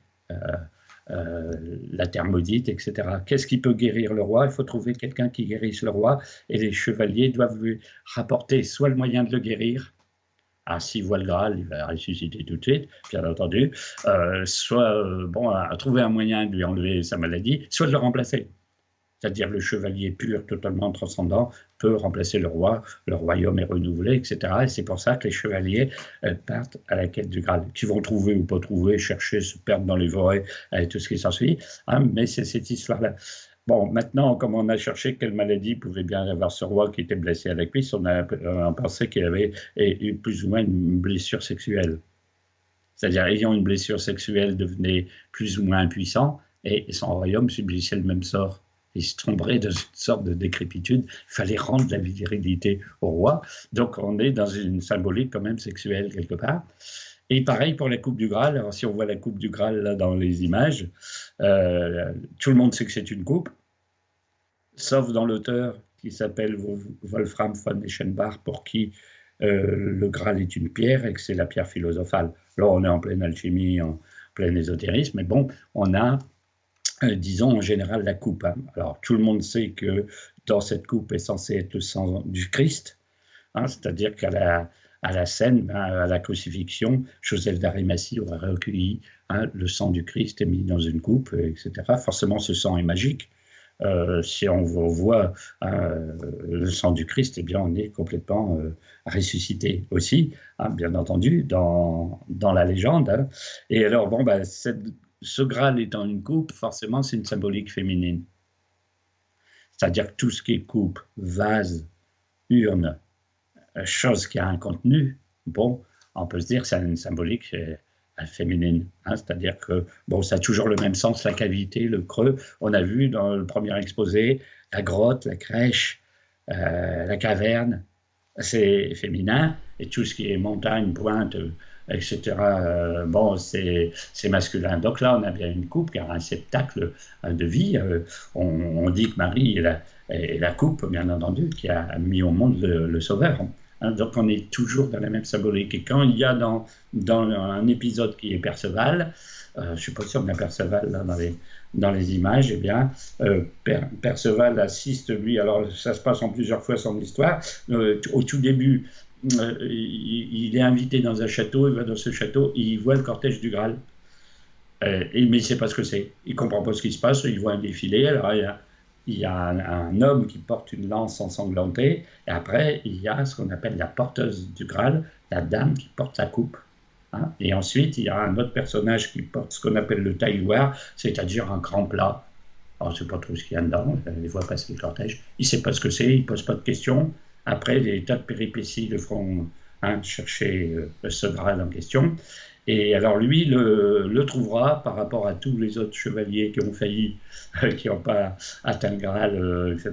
la terre maudite, etc. Qu'est-ce qui peut guérir le roi? Il faut trouver quelqu'un qui guérisse le roi, et les chevaliers doivent lui rapporter soit le moyen de le guérir, s'il voit le Graal, il va ressusciter tout de suite, bien entendu, soit à trouver un moyen de lui enlever sa maladie, soit de le remplacer. C'est-à-dire le chevalier pur, totalement transcendant, peut remplacer le roi, le royaume est renouvelé, etc. Et c'est pour ça que les chevaliers partent à la quête du Graal, qu'ils vont trouver ou pas trouver, chercher, se perdre dans les forêts, et tout ce qui s'ensuit. Hein, mais c'est cette histoire-là. Bon, maintenant, comme on a cherché quelle maladie pouvait bien avoir ce roi qui était blessé à la cuisse, on a pensé qu'il avait eu plus ou moins une blessure sexuelle. C'est-à-dire, ayant une blessure sexuelle, devenait plus ou moins impuissant, et son royaume subissait le même sort. Il se tomberait dans une sorte de décrépitude. Il fallait rendre la virilité au roi. Donc, on est dans une symbolique quand même sexuelle quelque part. Et pareil pour la coupe du Graal. Alors, si on voit la coupe du Graal là dans les images, tout le monde sait que c'est une coupe, sauf dans l'auteur qui s'appelle Wolfram von Eschenbach, pour qui le Graal est une pierre et que c'est la pierre philosophale. Là, on est en pleine alchimie, en plein ésotérisme, mais bon, on a disons en général la coupe. Hein. Alors tout le monde sait que dans cette coupe est censé être le sang du Christ, hein, c'est-à-dire qu'à la scène, à la crucifixion, Joseph d'Arimathie aurait recueilli le sang du Christ et mis dans une coupe, etc. Forcément, ce sang est magique. Si on voit le sang du Christ, eh bien, on est complètement ressuscité aussi, hein, bien entendu, dans la légende. Hein. Et alors, ce Graal étant une coupe, forcément, c'est une symbolique féminine. C'est-à-dire que tout ce qui est coupe, vase, urne, chose qui a un contenu, bon, on peut se dire que c'est une symbolique féminine. Hein, c'est-à-dire que, bon, ça a toujours le même sens, la cavité, le creux. On a vu dans le premier exposé, la grotte, la crèche, la caverne, c'est féminin, et tout ce qui est montagne, pointe, etc., c'est masculin. Donc là, on a bien une coupe, car un réceptacle de vie. On dit que Marie est la coupe, bien entendu, qui a mis au monde le Sauveur. Hein, donc on est toujours dans la même symbolique. Et quand il y a dans un épisode qui est Perceval, je ne suis pas sûr qu'on a Perceval là, dans les images, eh bien, Perceval assiste, lui, alors ça se passe en plusieurs fois son histoire. Au tout début, il est invité dans un château, il va dans ce château, il voit le cortège du Graal. Mais il ne sait pas ce que c'est. Il ne comprend pas ce qui se passe, il voit un défilé, alors il y a un homme qui porte une lance ensanglantée, et après, il y a ce qu'on appelle la porteuse du Graal, la dame qui porte la coupe. Hein. Et ensuite, il y a un autre personnage qui porte ce qu'on appelle le tailloir, c'est-à-dire un grand plat. Alors, je ne sais pas trop ce qu'il y a dedans, je les vois passer le cortège. Il ne sait pas ce que c'est, il ne pose pas de questions. Après, des tas de péripéties le feront chercher ce Graal en question. Et alors lui le trouvera par rapport à tous les autres chevaliers qui ont failli, qui n'ont pas atteint le Graal, etc.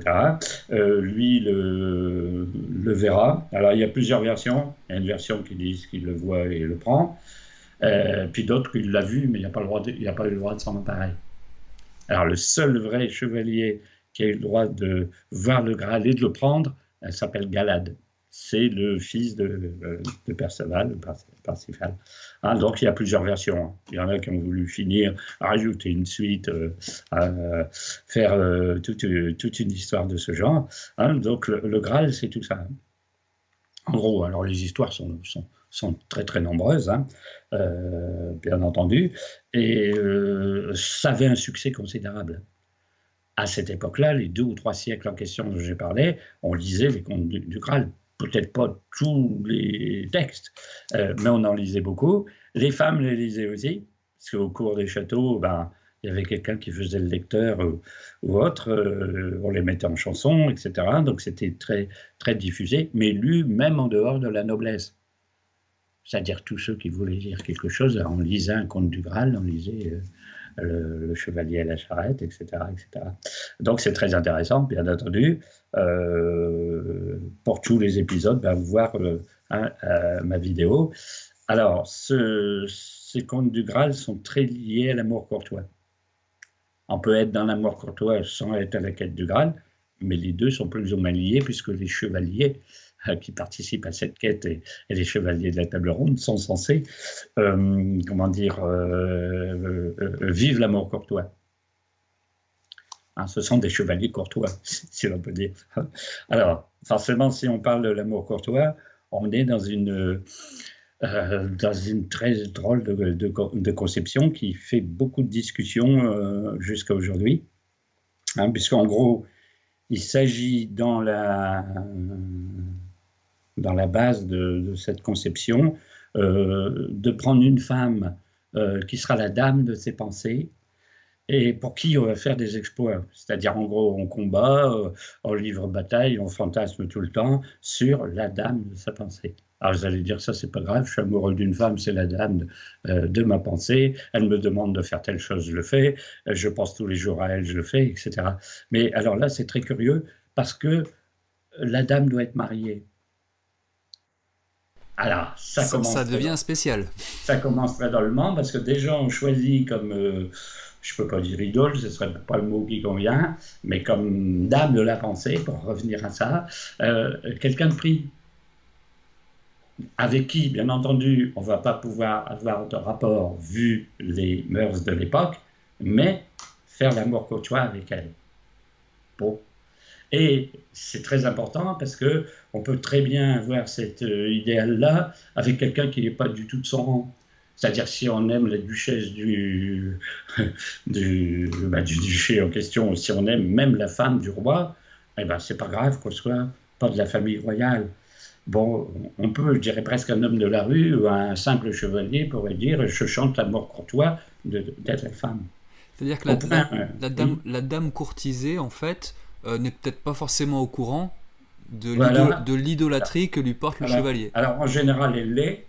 Lui le verra. Alors il y a plusieurs versions. Il y a une version qui dit qu'il le voit et le prend. Puis d'autres qu'il l'a vu, mais il n'a pas eu le droit de s'en emparer. Alors le seul vrai chevalier qui a eu le droit de voir le Graal et de le prendre, s'appelle Galad. C'est le fils de Perceval, Parsifal. Hein, donc il y a plusieurs versions. Il y en a qui ont voulu finir, rajouter une suite, faire toute une histoire de ce genre. Hein, donc le Graal, c'est tout ça. En gros, alors les histoires sont très très nombreuses, hein, bien entendu, et ça avait un succès considérable. À cette époque-là, les 2 ou 3 siècles en question dont j'ai parlé, on lisait les contes du Graal. Peut-être pas tous les textes, mais on en lisait beaucoup. Les femmes les lisaient aussi, parce qu'au cours des châteaux, ben, il y avait quelqu'un qui faisait le lecteur ou autre, on les mettait en chanson, etc. Donc c'était très, très diffusé, mais lu même en dehors de la noblesse. C'est-à-dire tous ceux qui voulaient lire quelque chose, on lisait un conte du Graal, on lisait le chevalier à la charrette, etc., etc. Donc c'est très intéressant, bien entendu. Pour tous les épisodes, ben, voir ma vidéo. Alors, ces contes du Graal sont très liés à l'amour courtois. On peut être dans l'amour courtois sans être à la quête du Graal, mais les deux sont plus ou moins liés puisque les chevaliers qui participent à cette quête et les chevaliers de la table ronde sont censés, vivre l'amour courtois. Hein, ce sont des chevaliers courtois, si l'on peut dire. Alors, forcément, si on parle de l'amour courtois, on est dans une très drôle de conception qui fait beaucoup de discussions jusqu'à aujourd'hui. Hein, puisqu'en gros, il s'agit dans la base de cette conception de prendre une femme qui sera la dame de ses pensées et pour qui on va faire des exploits. C'est-à-dire, en gros, on combat, on livre bataille, on fantasme tout le temps sur la dame de sa pensée. Alors vous allez dire, ça c'est pas grave, je suis amoureux d'une femme, c'est la dame de ma pensée, elle me demande de faire telle chose, je le fais, je pense tous les jours à elle, je le fais, etc. Mais alors là, c'est très curieux, parce que la dame doit être mariée. Alors, ça devient spécial. Ça commence très drôlement, parce que déjà on choisit comme, je ne peux pas dire idole, ce ne serait pas le mot qui convient, mais comme dame de la pensée, pour revenir à ça, quelqu'un de pris. Avec qui, bien entendu, on ne va pas pouvoir avoir de rapport vu les mœurs de l'époque, mais faire l'amour courtois avec elle. Bon. Et c'est très important parce qu'on peut très bien avoir cet idéal-là avec quelqu'un qui n'est pas du tout de son rang. C'est-à-dire si on aime la duchesse du duché en question, si on aime même la femme du roi, eh ben, c'est pas grave qu'on soit pas de la famille royale. Bon, on peut, je dirais presque un homme de la rue ou un simple chevalier pourrait dire « je chante l'amour courtois d'être la femme ». C'est-à-dire que la dame courtisée, en fait, n'est peut-être pas forcément au courant de l'idolâtrie que lui porte le chevalier. Alors en général, elle l'est,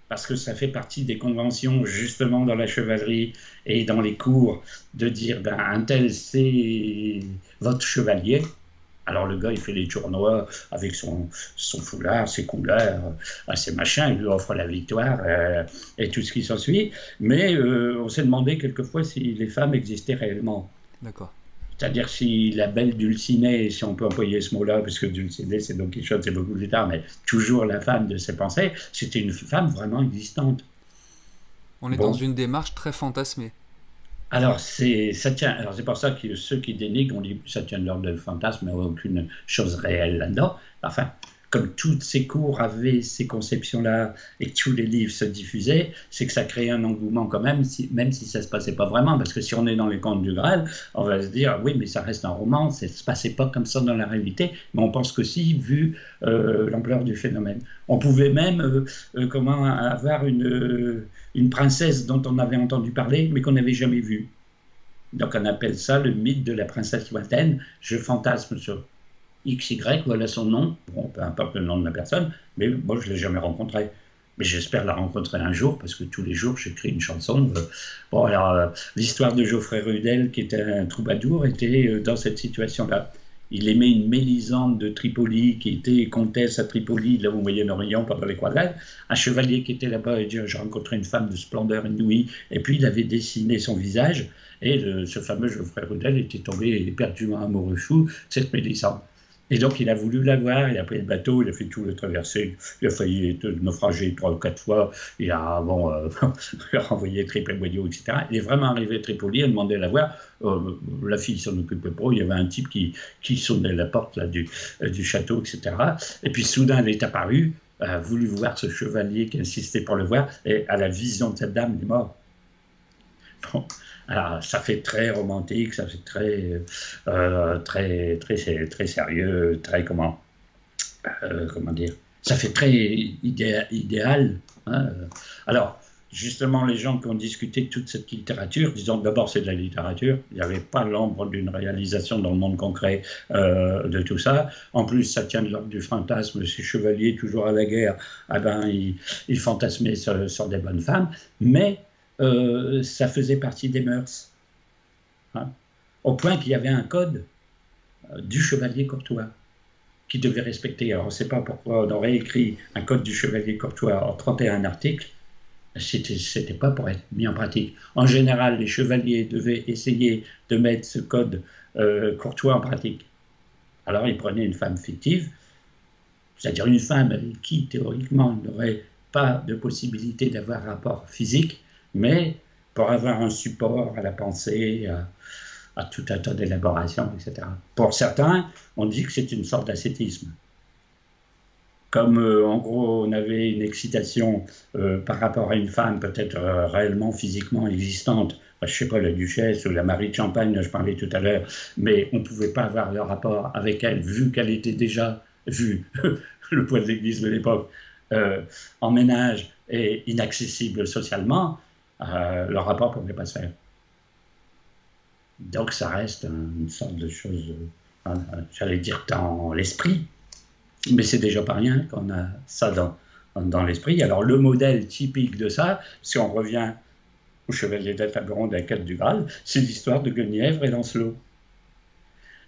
parce que ça fait partie des conventions justement dans la chevalerie et dans les cours de dire ben, un tel c'est votre chevalier. Alors le gars, il fait les tournois avec son foulard, ses couleurs, ses machins, il lui offre la victoire et tout ce qui s'ensuit. Mais on s'est demandé quelquefois si les femmes existaient réellement. D'accord. C'est-à-dire si la belle Dulcinée, si on peut employer ce mot-là, parce que Dulcinée, c'est Don Quichotte, c'est beaucoup plus tard, mais toujours la femme de ses pensées, c'était une femme vraiment existante. On est dans une démarche très fantasmée. Alors, c'est pour ça que ceux qui dénigrent, on dit que ça tient de l'ordre de fantasme, mais aucune chose réelle là-dedans. Enfin, comme toutes ces cours avaient ces conceptions-là et que tous les livres se diffusaient, c'est que ça créait un engouement quand même, même si ça ne se passait pas vraiment. Parce que si on est dans les contes du Graal, on va se dire, oui, mais ça reste un roman, ça ne se passait pas comme ça dans la réalité. Mais on pense que si, vu l'ampleur du phénomène. On pouvait même avoir une princesse dont on avait entendu parler, mais qu'on n'avait jamais vue. Donc on appelle ça le mythe de la princesse lointaine. Je fantasme sur XY, voilà son nom, bon, peu importe le nom de la personne, mais moi je ne l'ai jamais rencontrée. Mais j'espère la rencontrer un jour, parce que tous les jours j'écris une chanson. Bon, alors, l'histoire de Geoffrey Rudel, qui était un troubadour, était dans cette situation-là. Il aimait une Mélisande de Tripoli, qui était comtesse à Tripoli, là au Moyen-Orient, pendant les croisades. Un chevalier qui était là-bas, et dit « j'ai rencontré une femme de splendeur inouïe », et puis il avait dessiné son visage, et ce fameux Geoffrey Rudel était tombé éperdument amoureux fou de cette Mélisande. Et donc, il a voulu la voir, il a pris le bateau, il a fait tout le traversée, il a failli être naufragé 3 ou 4 fois, il a renvoyé triple boyau, etc. Il est vraiment arrivé à Tripoli, il a demandé à la voir, la fille s'en occupait pas, il y avait un type qui sonnait à la porte là, du château, etc. Et puis soudain, elle est apparue, a voulu voir ce chevalier qui insistait pour le voir, et à la vision de cette dame, il est mort. Bon. Alors, ça fait très romantique, ça fait très sérieux, comment dire, ça fait très idéal. Hein. Alors, justement, les gens qui ont discuté de toute cette littérature, disons d'abord c'est de la littérature, il n'y avait pas l'ombre d'une réalisation dans le monde concret de tout ça. En plus, ça tient de l'ordre du fantasme. Ces chevaliers, toujours à la guerre, ils fantasmaient sur des bonnes femmes, mais ça faisait partie des mœurs. Hein, au point qu'il y avait un code du chevalier courtois qui devait respecter. Alors, on ne sait pas pourquoi on aurait écrit un code du chevalier courtois en 31 articles. C'était pas pour être mis en pratique. En général, les chevaliers devaient essayer de mettre ce code courtois en pratique. Alors, ils prenaient une femme fictive, c'est-à-dire une femme avec qui, théoriquement, il n'aurait pas de possibilité d'avoir rapport physique, mais pour avoir un support à la pensée, à tout un tas d'élaborations, etc. Pour certains, on dit que c'est une sorte d'ascétisme. Comme en gros on avait une excitation par rapport à une femme peut-être réellement physiquement existante, je ne sais pas, la duchesse ou la Marie de Champagne dont je parlais tout à l'heure, mais on ne pouvait pas avoir le rapport avec elle vu qu'elle était déjà, vu le poids de l'église de l'époque, en ménage et inaccessible socialement, le rapport ne pouvait pas se faire. Donc ça reste une sorte de chose, j'allais dire dans l'esprit, mais c'est déjà pas rien qu'on a ça dans l'esprit. Alors le modèle typique de ça, si on revient au Chevalier d'Altaburon de la quête du Graal, c'est l'histoire de Guenièvre et Lancelot.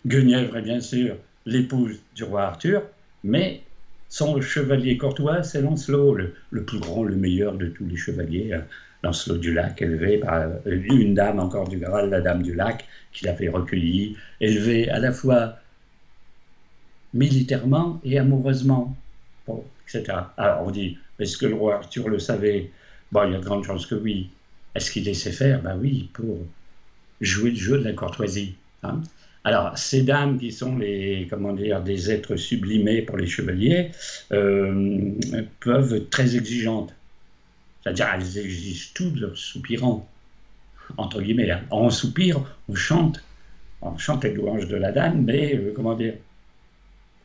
Guenièvre est bien sûr l'épouse du roi Arthur, mais son chevalier courtois, c'est Lancelot, le plus grand, le meilleur de tous les chevaliers. Lancelot du Lac, élevé par une dame encore du Graal, la dame du Lac, qui l'avait recueilli, élevé à la fois militairement et amoureusement, bon, etc. Alors on dit, est-ce que le roi Arthur le savait? Bon, il y a de grandes chances que oui. Est-ce qu'il laissait faire? Ben oui, pour jouer le jeu de la courtoisie. Hein. Alors, ces dames qui sont des êtres sublimés pour les chevaliers, peuvent être très exigeantes. C'est-à-dire, elles exigent tout de leur soupirant, entre guillemets. Hein. On soupire, on chante les louanges de la dame, mais,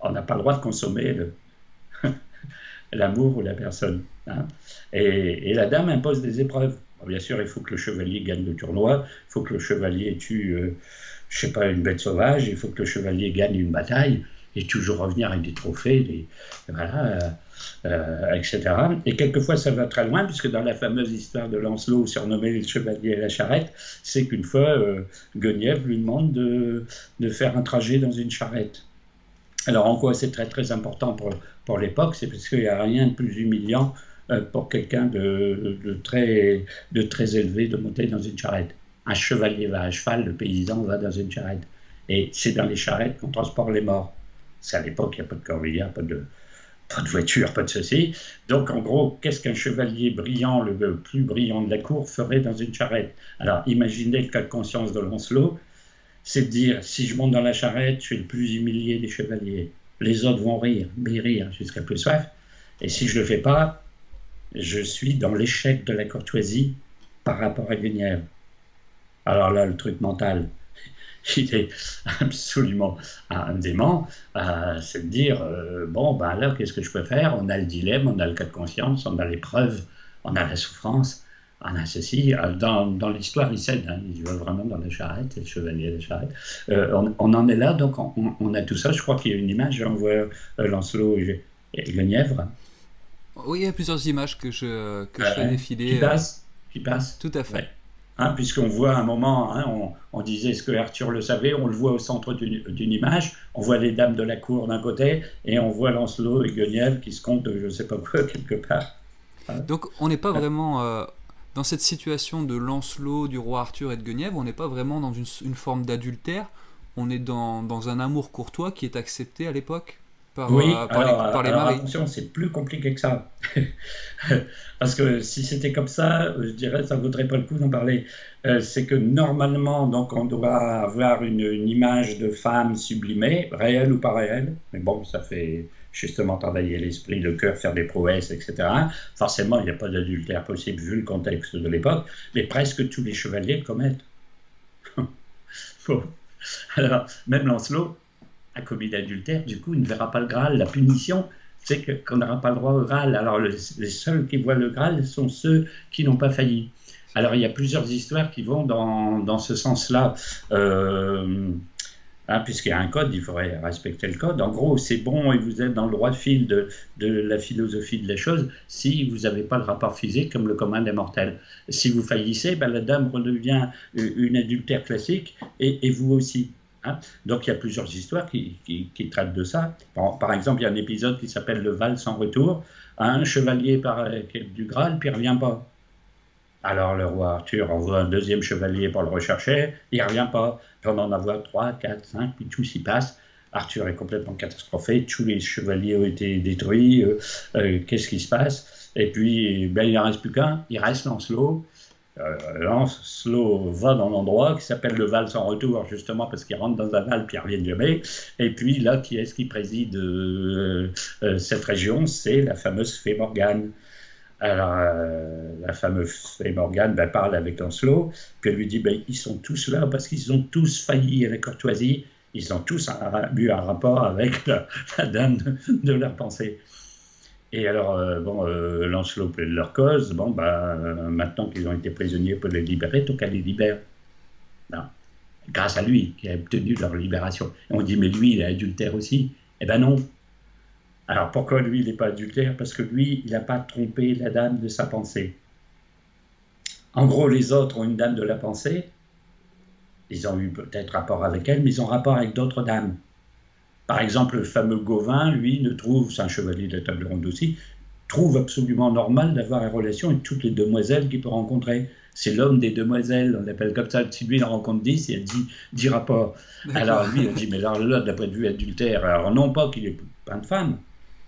on n'a pas le droit de consommer l'amour ou la personne. Hein. Et la dame impose des épreuves. Bon, bien sûr, il faut que le chevalier gagne le tournoi, il faut que le chevalier tue, une bête sauvage, il faut que le chevalier gagne une bataille, et toujours revenir avec des trophées, etc. Et quelquefois, ça va très loin, puisque dans la fameuse histoire de Lancelot, surnommé le chevalier à la charrette, c'est qu'une fois, Guenièvre lui demande de faire un trajet dans une charrette. Alors, en quoi c'est très très important pour l'époque, c'est parce qu'il n'y a rien de plus humiliant pour quelqu'un de très élevé de monter dans une charrette. Un chevalier va à cheval, le paysan va dans une charrette. Et c'est dans les charrettes qu'on transporte les morts. C'est à l'époque, il n'y a pas de corbillard, pas de voiture, pas de ceci. Donc, en gros, qu'est-ce qu'un chevalier brillant, le plus brillant de la cour, ferait dans une charrette? Alors, imaginez le cas de conscience de Lancelot, c'est de dire, si je monte dans la charrette, je suis le plus humilié des chevaliers. Les autres vont rire, mais rire jusqu'à plus soif. Et si je ne le fais pas, je suis dans l'échec de la courtoisie par rapport à Guenièvre. Alors là, le truc mental, il est absolument indément, c'est de dire, alors qu'est-ce que je peux faire? On a le dilemme, on a le cas de conscience, on a l'épreuve, on a la souffrance, on a ceci. Dans l'histoire, il cède, il va vraiment dans la charrette, le chevalier de la charrette. On en est là, donc on a tout ça. Je crois qu'il y a une image, on voit Lancelot et Guenièvre. Oui, il y a plusieurs images que je fais défiler. Qui passent. Tout à fait. Ouais. Hein, puisqu'on voit un moment, on disait ce que Arthur le savait, on le voit au centre d'une image, on voit les dames de la cour d'un côté, et on voit Lancelot et Guenièvre qui se comptent, je ne sais pas quoi, quelque part. Donc on n'est pas vraiment dans cette situation de Lancelot, du roi Arthur et de Guenièvre, on n'est pas vraiment dans une forme d'adultère, on est dans un amour courtois qui est accepté à l'époque par les maris. Attention, c'est plus compliqué que ça. Parce que si c'était comme ça, je dirais ça ne vaudrait pas le coup d'en parler. C'est que normalement, donc, on doit avoir une image de femme sublimée, réelle ou pas réelle. Mais bon, ça fait justement travailler l'esprit, le cœur, faire des prouesses, etc. Forcément, il n'y a pas d'adultère possible vu le contexte de l'époque, mais presque tous les chevaliers le commettent. Bon. Alors, même Lancelot a commis l'adultère, du coup, il ne verra pas le Graal. La punition, c'est qu'on n'aura pas le droit au Graal. Alors, les seuls qui voient le Graal sont ceux qui n'ont pas failli. Alors, il y a plusieurs histoires qui vont dans ce sens-là. Puisqu'il y a un code, il faudrait respecter le code. En gros, c'est bon et vous êtes dans le droit fil de la philosophie de la chose si vous n'avez pas le rapport physique comme le commun des mortels. Si vous faillissez, la dame redevient une adultère classique et vous aussi. Donc il y a plusieurs histoires qui traitent de ça. Par exemple, il y a un épisode qui s'appelle Le Val sans retour. Un chevalier part du Graal, puis il ne revient pas. Alors le roi Arthur envoie un deuxième chevalier pour le rechercher, il ne revient pas. Puis on en envoie 3, 4, 5, puis tout s'y passe. Arthur est complètement catastrophé, tous les chevaliers ont été détruits, qu'est-ce qui se passe? Et puis il n'en reste plus qu'un, il reste Lancelot. Lancelot va dans l'endroit qui s'appelle le Val sans retour, justement parce qu'il rentre dans un val puis il revient jamais. Et puis là, qui est-ce qui préside cette région? C'est la fameuse fée Morgane. Alors, la fameuse fée Morgane parle avec Lancelot, puis elle lui dit ils sont tous là parce qu'ils ont tous failli à la courtoisie, ils ont tous eu un rapport avec la dame de leur pensée. Et alors, Lancelot plaide leur cause, maintenant qu'ils ont été prisonniers pour les libérer, donc elle les libère. Non. Grâce à lui, qui a obtenu leur libération. Et on dit, mais lui, il est adultère aussi. Eh ben non. Alors pourquoi lui, il n'est pas adultère? Parce que lui, il n'a pas trompé la dame de sa pensée. En gros, les autres ont une dame de la pensée, ils ont eu peut-être rapport avec elle, mais ils ont rapport avec d'autres dames. Par exemple, le fameux Gauvin, lui, c'est un chevalier de la table ronde aussi, trouve absolument normal d'avoir une relation avec toutes les demoiselles qu'il peut rencontrer. C'est l'homme des demoiselles, on l'appelle comme ça. Si lui, il en rencontre 10, il y a 10 rapports. Alors lui, on dit, mais alors là, d'un point de vue adultère, alors non pas qu'il ait plein de femmes,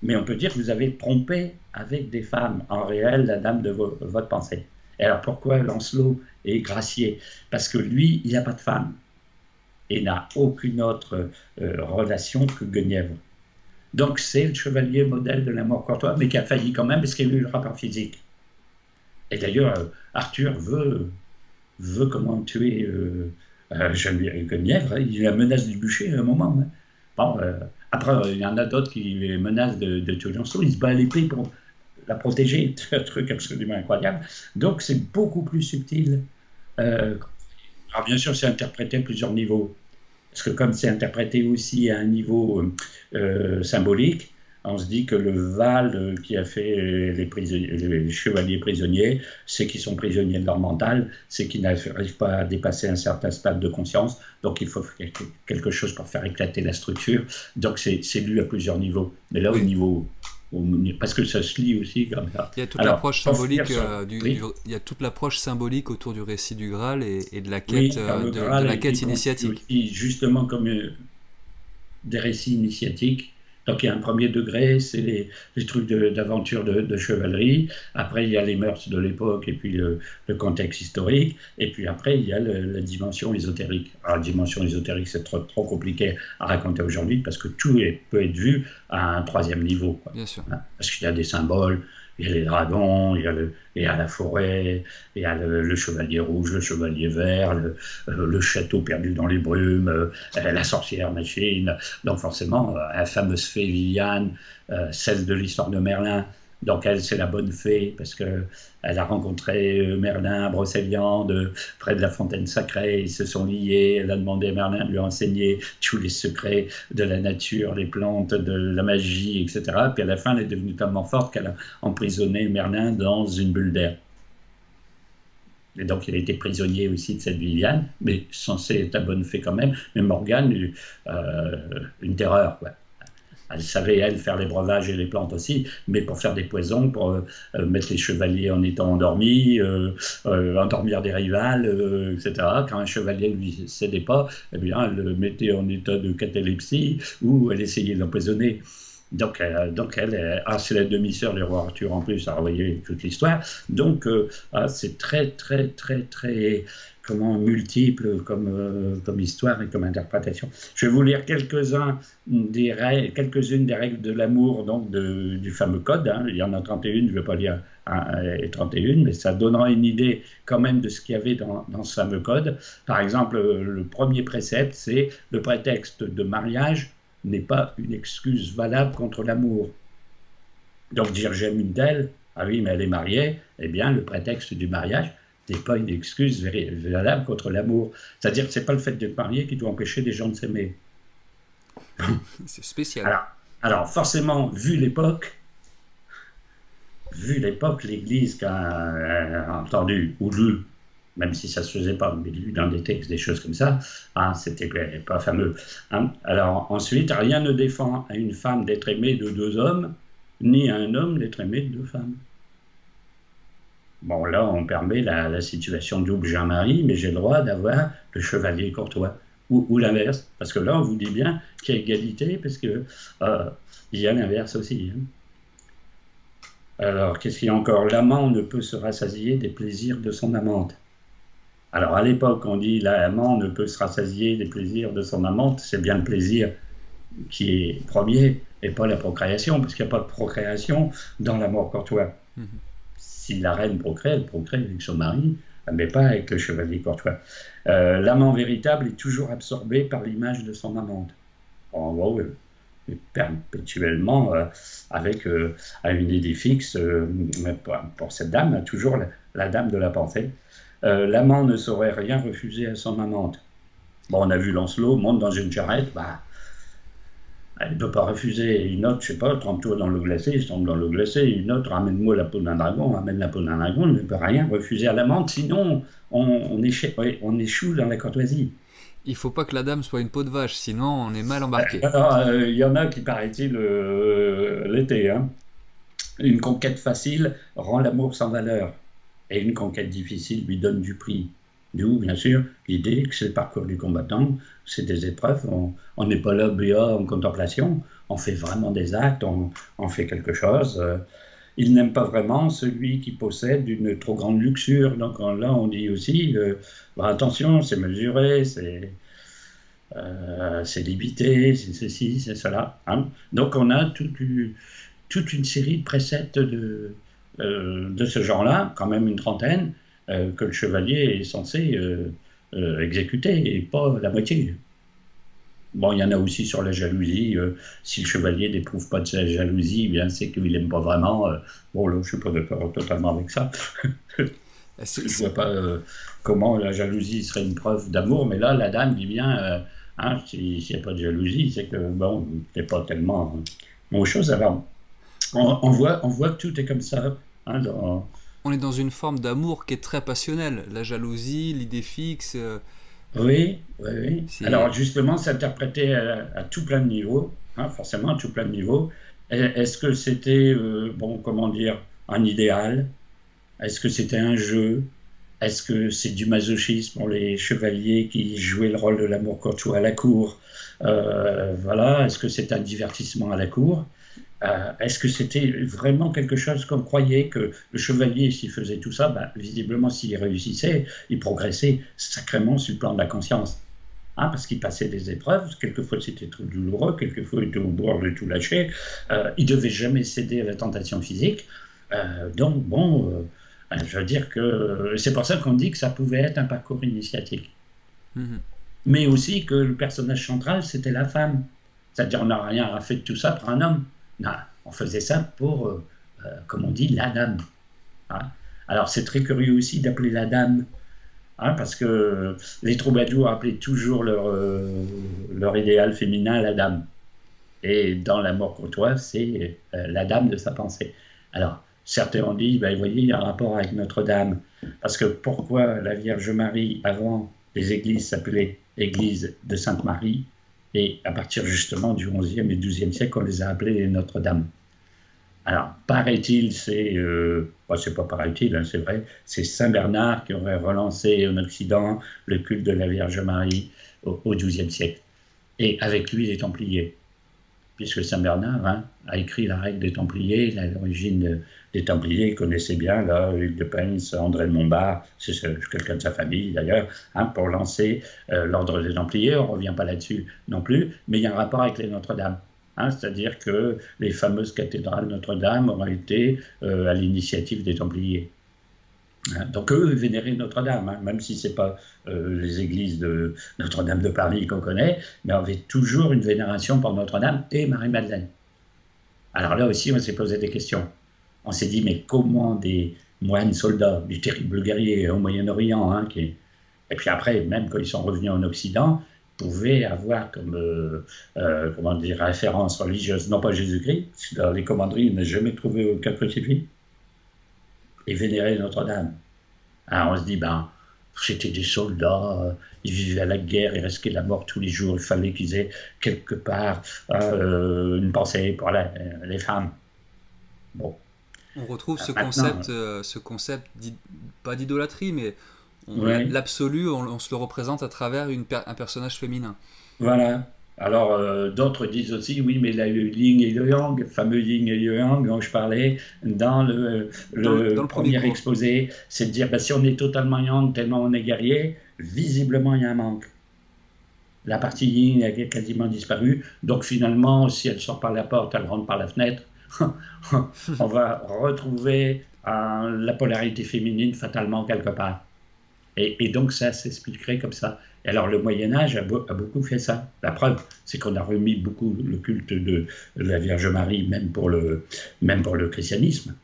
mais on peut dire que vous avez trompé avec des femmes, en réel, la dame de votre pensée. Et alors pourquoi Lancelot est gracié? Parce que lui, il n'a pas de femme. Et n'a aucune autre relation que Guenièvre. Donc c'est le chevalier modèle de l'amour courtois, mais qui a failli quand même parce qu'il a eu le rapport physique. Et d'ailleurs, Arthur veut comment tuer Guenièvre, il la menace du bûcher à un moment. Après, il y en a d'autres qui menacent de tuer Lancelot, il se bat à l'épée pour la protéger, c'est un truc absolument incroyable. Donc c'est beaucoup plus subtil. Alors bien sûr, c'est interprété à plusieurs niveaux. Parce que comme c'est interprété aussi à un niveau symbolique, on se dit que le Val qui a fait les chevaliers prisonniers, c'est qu'ils sont prisonniers de leur mental, c'est qu'ils n'arrivent pas à dépasser un certain stade de conscience, donc il faut quelque chose pour faire éclater la structure. Donc c'est lu à plusieurs niveaux. Mais là, au niveau... Parce que ça se lit aussi comme ça. Il y a toute l'approche symbolique, il y a toute l'approche symbolique autour du récit du Graal et de la quête, de la quête initiatique. Justement comme des récits initiatiques. Donc il y a un premier degré, c'est les trucs d'aventure de chevalerie. Après il y a les mœurs de l'époque et puis le contexte historique. Et puis après il y a la dimension ésotérique. Alors la dimension ésotérique c'est trop compliqué à raconter aujourd'hui parce que tout peut être vu à un troisième niveau. Bien sûr. Parce qu'il y a des symboles. Il y a les dragons, il y a la forêt, il y a le chevalier rouge, le chevalier vert, le château perdu dans les brumes, la sorcière machine. Donc forcément, la fameuse fée Viviane, celle de l'histoire de Merlin. Donc elle, c'est la bonne fée, parce qu'elle a rencontré Merlin à Brocéliande, près de la fontaine sacrée, ils se sont liés, elle a demandé à Merlin de lui enseigner tous les secrets de la nature, les plantes, de la magie, etc. Puis à la fin, elle est devenue tellement forte qu'elle a emprisonné Merlin dans une bulle d'air. Et donc il a été prisonnier aussi de cette Viviane, mais censé être la bonne fée quand même, mais Morgane, une terreur, quoi. Elle savait, elle, faire les breuvages et les plantes aussi, mais pour faire des poisons, pour mettre les chevaliers en étant endormis, endormir des rivales, etc. Quand un chevalier ne lui cédait pas, eh bien, elle le mettait en état de catalepsie ou elle essayait de l'empoisonner. Donc c'est la demi-sœur du roi Arthur en plus, alors vous voyez toute l'histoire. Donc c'est très, très, très, très multiple comme histoire et comme interprétation. Je vais vous lire quelques-unes des règles de l'amour donc du fameux code. Il y en a 31, je ne vais pas lire 31, mais ça donnera une idée quand même de ce qu'il y avait dans ce fameux code. Par exemple, le premier précepte, c'est le prétexte de mariage n'est pas une excuse valable contre l'amour. Donc dire j'aime une telle, ah oui, mais elle est mariée, eh bien le prétexte du mariage n'est pas une excuse valable contre l'amour. C'est-à-dire que ce n'est pas le fait d'être marié qui doit empêcher des gens de s'aimer. C'est spécial. Alors forcément, vu l'époque, l'Église qui a entendu ou lu, même si ça ne se faisait pas, mais lu dans des textes, des choses comme ça, c'était pas fameux. Alors ensuite, rien ne défend à une femme d'être aimée de 2 hommes, ni à un homme d'être aimé de 2 femmes. Bon, là, on permet la situation double Jean-Marie, mais j'ai le droit d'avoir le chevalier courtois, ou l'inverse, parce que là, on vous dit bien qu'il y a égalité, parce qu'il y a l'inverse aussi. Alors, qu'est-ce qu'il y a encore? L'amant ne peut se rassasier des plaisirs de son amante. Alors, à l'époque, on dit l'amant ne peut se rassasier des plaisirs de son amante, c'est bien le plaisir qui est premier, et pas la procréation, parce qu'il n'y a pas de procréation dans l'amour courtois. Si la reine procrée, elle procrée avec son mari, mais pas avec le chevalier courtois. L'amant véritable est toujours absorbé par l'image de son amante. On voit perpétuellement avec une idée fixe pour cette dame, toujours la dame de la pensée. L'amant ne saurait rien refuser à son amante. Bon, on a vu Lancelot monte dans une charrette, elle ne peut pas refuser. Une autre, je ne sais pas, trempe-toi dans l'eau glacée, il se trempe dans l'eau glacée. Une autre, ramène-moi la peau d'un dragon, ramène la peau d'un dragon, elle ne peut rien refuser à l'amante, sinon on échoue dans la courtoisie. Il ne faut pas que la dame soit une peau de vache, sinon on est mal embarqué. Il y en a qui, paraît-il, l'été. Une conquête facile rend l'amour sans valeur, et une conquête difficile lui donne du prix. D'où, bien sûr, l'idée que c'est le parcours du combattant, c'est des épreuves, on n'est pas là béat en contemplation, on fait vraiment des actes, on fait quelque chose. Il n'aime pas vraiment celui qui possède une trop grande luxure. Donc là, on dit aussi, attention, c'est mesuré, c'est limité, c'est ceci, c'est cela. Donc on a toute une série de préceptes de ce genre-là, quand même une trentaine, que le chevalier est censé exécuter, et pas la moitié. Bon, il y en a aussi sur la jalousie. Si le chevalier n'éprouve pas de sa jalousie, bien c'est qu'il n'aime pas vraiment. Bon, là, je ne suis pas d'accord totalement avec ça. Je ne vois pas comment la jalousie serait une preuve d'amour, mais là, la dame dit bien, s'il n'y a pas de jalousie, c'est que, bon, c'est pas tellement autre chose. Alors, on voit que tout est comme ça. On est dans une forme d'amour qui est très passionnelle. La jalousie, l'idée fixe... Oui. Alors justement, c'est interprété à tout plein de niveaux, forcément à tout plein de niveaux. Est-ce que c'était, un idéal? Est-ce que c'était un jeu? Est-ce que c'est du masochisme pour les chevaliers qui jouaient le rôle de l'amour courtois à la cour? Est-ce que c'est un divertissement à la cour? Est-ce que c'était vraiment quelque chose qu'on croyait que le chevalier, s'il faisait tout ça, visiblement, s'il réussissait, il progressait sacrément sur le plan de la conscience. Parce qu'il passait des épreuves, quelquefois c'était trop douloureux, quelquefois il était au bord de tout lâcher, il ne devait jamais céder à la tentation physique. Je veux dire que c'est pour ça qu'on dit que ça pouvait être un parcours initiatique. Mais aussi que le personnage central, c'était la femme. C'est-à-dire on n'a rien fait de tout ça pour un homme. Non, on faisait ça pour, comme on dit, la dame. Alors c'est très curieux aussi d'appeler la dame, parce que les troubadours appelaient toujours leur idéal féminin la dame. Et dans l'amour courtois, c'est la dame de sa pensée. Alors certains ont dit, vous voyez, il y a un rapport avec Notre-Dame. Parce que pourquoi la Vierge Marie, avant, les églises s'appelaient Église de Sainte-Marie, et à partir justement du XIe et XIIe siècle, on les a appelés Notre-Dame. Alors, paraît-il, c'est pas paraît-il, c'est vrai, c'est Saint Bernard qui aurait relancé en Occident le culte de la Vierge Marie au XIIe siècle. Et avec lui, les Templiers. puisque Saint Bernard a écrit la règle des Templiers, l'origine des Templiers, il connaissait bien, là, Hugues de Payns, André de Montbard, c'est quelqu'un de sa famille d'ailleurs, pour lancer l'ordre des Templiers. On ne revient pas là-dessus non plus, mais il y a un rapport avec les Notre-Dame. C'est-à-dire que les fameuses cathédrales Notre-Dame auraient été à l'initiative des Templiers. Donc eux vénéraient Notre-Dame, même si ce n'est pas les églises de Notre-Dame de Paris qu'on connaît, mais on avait toujours une vénération pour Notre-Dame et Marie-Madeleine. Alors là aussi, on s'est posé des questions. On s'est dit, mais comment des moines soldats, du terrible guerrier au Moyen-Orient, et puis après, même quand ils sont revenus en Occident, pouvaient avoir comme référence religieuse, non pas Jésus-Christ, dans les commanderies, il n'a jamais trouvé aucun crucifix, et vénérer Notre-Dame. Alors on se dit, c'était des soldats, ils vivaient à la guerre, ils risquaient la mort tous les jours, il fallait qu'ils aient quelque part une pensée pour les femmes. Bon. On retrouve ce concept pas d'idolâtrie, mais l'absolu, on se le représente à travers un personnage féminin. Voilà. Alors, d'autres disent aussi, oui, mais là, le yin et le yang, le fameux yin et le yang dont je parlais dans le premier exposé, c'est de dire, si on est totalement yang, tellement on est guerrier, visiblement, il y a un manque. La partie yin a quasiment disparu, donc finalement, si elle sort par la porte, elle rentre par la fenêtre, on va retrouver la polarité féminine fatalement quelque part. Et donc ça s'expliquerait comme ça. Et alors le Moyen-Âge a beaucoup fait ça. La preuve, c'est qu'on a remis beaucoup le culte de la Vierge Marie, même pour le christianisme,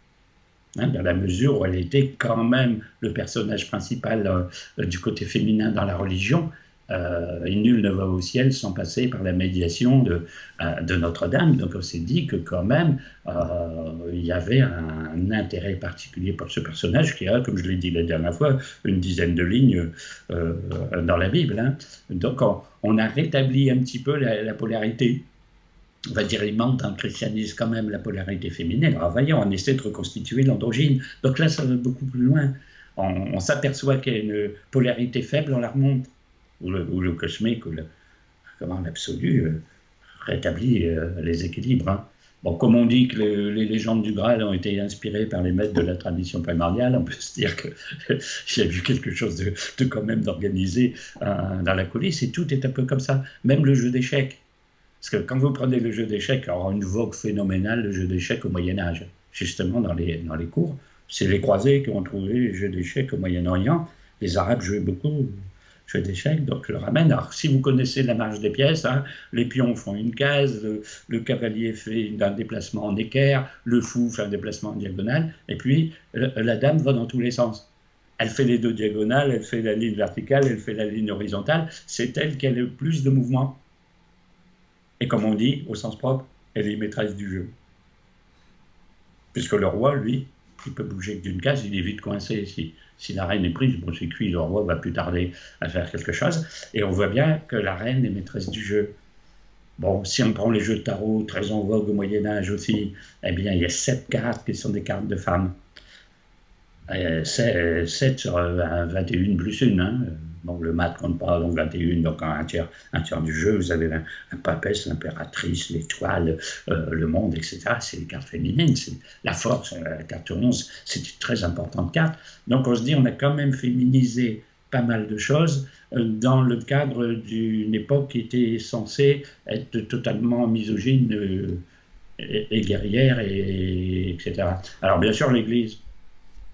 dans la mesure où elle était quand même le personnage principal du côté féminin dans la religion. Et nul ne va au ciel sans passer par la médiation de Notre-Dame. Donc on s'est dit que quand même, il y avait un intérêt particulier pour ce personnage qui a, comme je l'ai dit la dernière fois, une dizaine de lignes dans la Bible. Donc on a rétabli un petit peu la polarité. On va dire, il manque dans le christianisme quand même la polarité féminine. Alors voyons, on essaie de reconstituer l'androgyne. Donc là, ça va beaucoup plus loin. On s'aperçoit qu'il y a une polarité faible, on la remonte. Ou le cosmique, ou l'absolu rétablit les équilibres. Bon, comme on dit que les légendes du Graal ont été inspirées par les maîtres de la tradition primordiale, on peut se dire qu'il y a eu quelque chose de quand même d'organisé dans la coulisse, et tout est un peu comme ça. Même le jeu d'échecs. Parce que quand vous prenez le jeu d'échecs, alors une vogue phénoménale, le jeu d'échecs au Moyen-Âge, justement dans les cours. C'est les croisés qui ont trouvé le jeu d'échecs au Moyen-Orient. Les Arabes jouaient beaucoup jeu d'échecs, donc je le ramène. Alors, si vous connaissez la marche des pièces, les pions font une case, le cavalier fait un déplacement en équerre, le fou fait un déplacement en diagonale, et puis la dame va dans tous les sens. Elle fait les deux diagonales, elle fait la ligne verticale, elle fait la ligne horizontale, c'est elle qui a le plus de mouvement. Et comme on dit, au sens propre, elle est maîtresse du jeu. Puisque le roi, lui, il peut bouger que d'une case, il est vite coincé. Si la reine est prise, bon, c'est cuit, le roi va plus tarder à faire quelque chose. Et on voit bien que la reine est maîtresse du jeu. Bon, si on prend les jeux de tarot, très en vogue au Moyen-Âge aussi, eh bien, il y a 7 cartes qui sont des cartes de femmes. 7 sur 21 plus une. Bon, le mat compte pas, donc 21, donc un tiers du jeu, vous avez un papesse, l'impératrice, l'étoile, le monde, etc. C'est les cartes féminines, c'est la force, la carte 11, c'est une très importante carte. Donc on se dit, on a quand même féminisé pas mal de choses dans le cadre d'une époque qui était censée être totalement misogyne et guerrière, etc. Alors bien sûr, l'Église,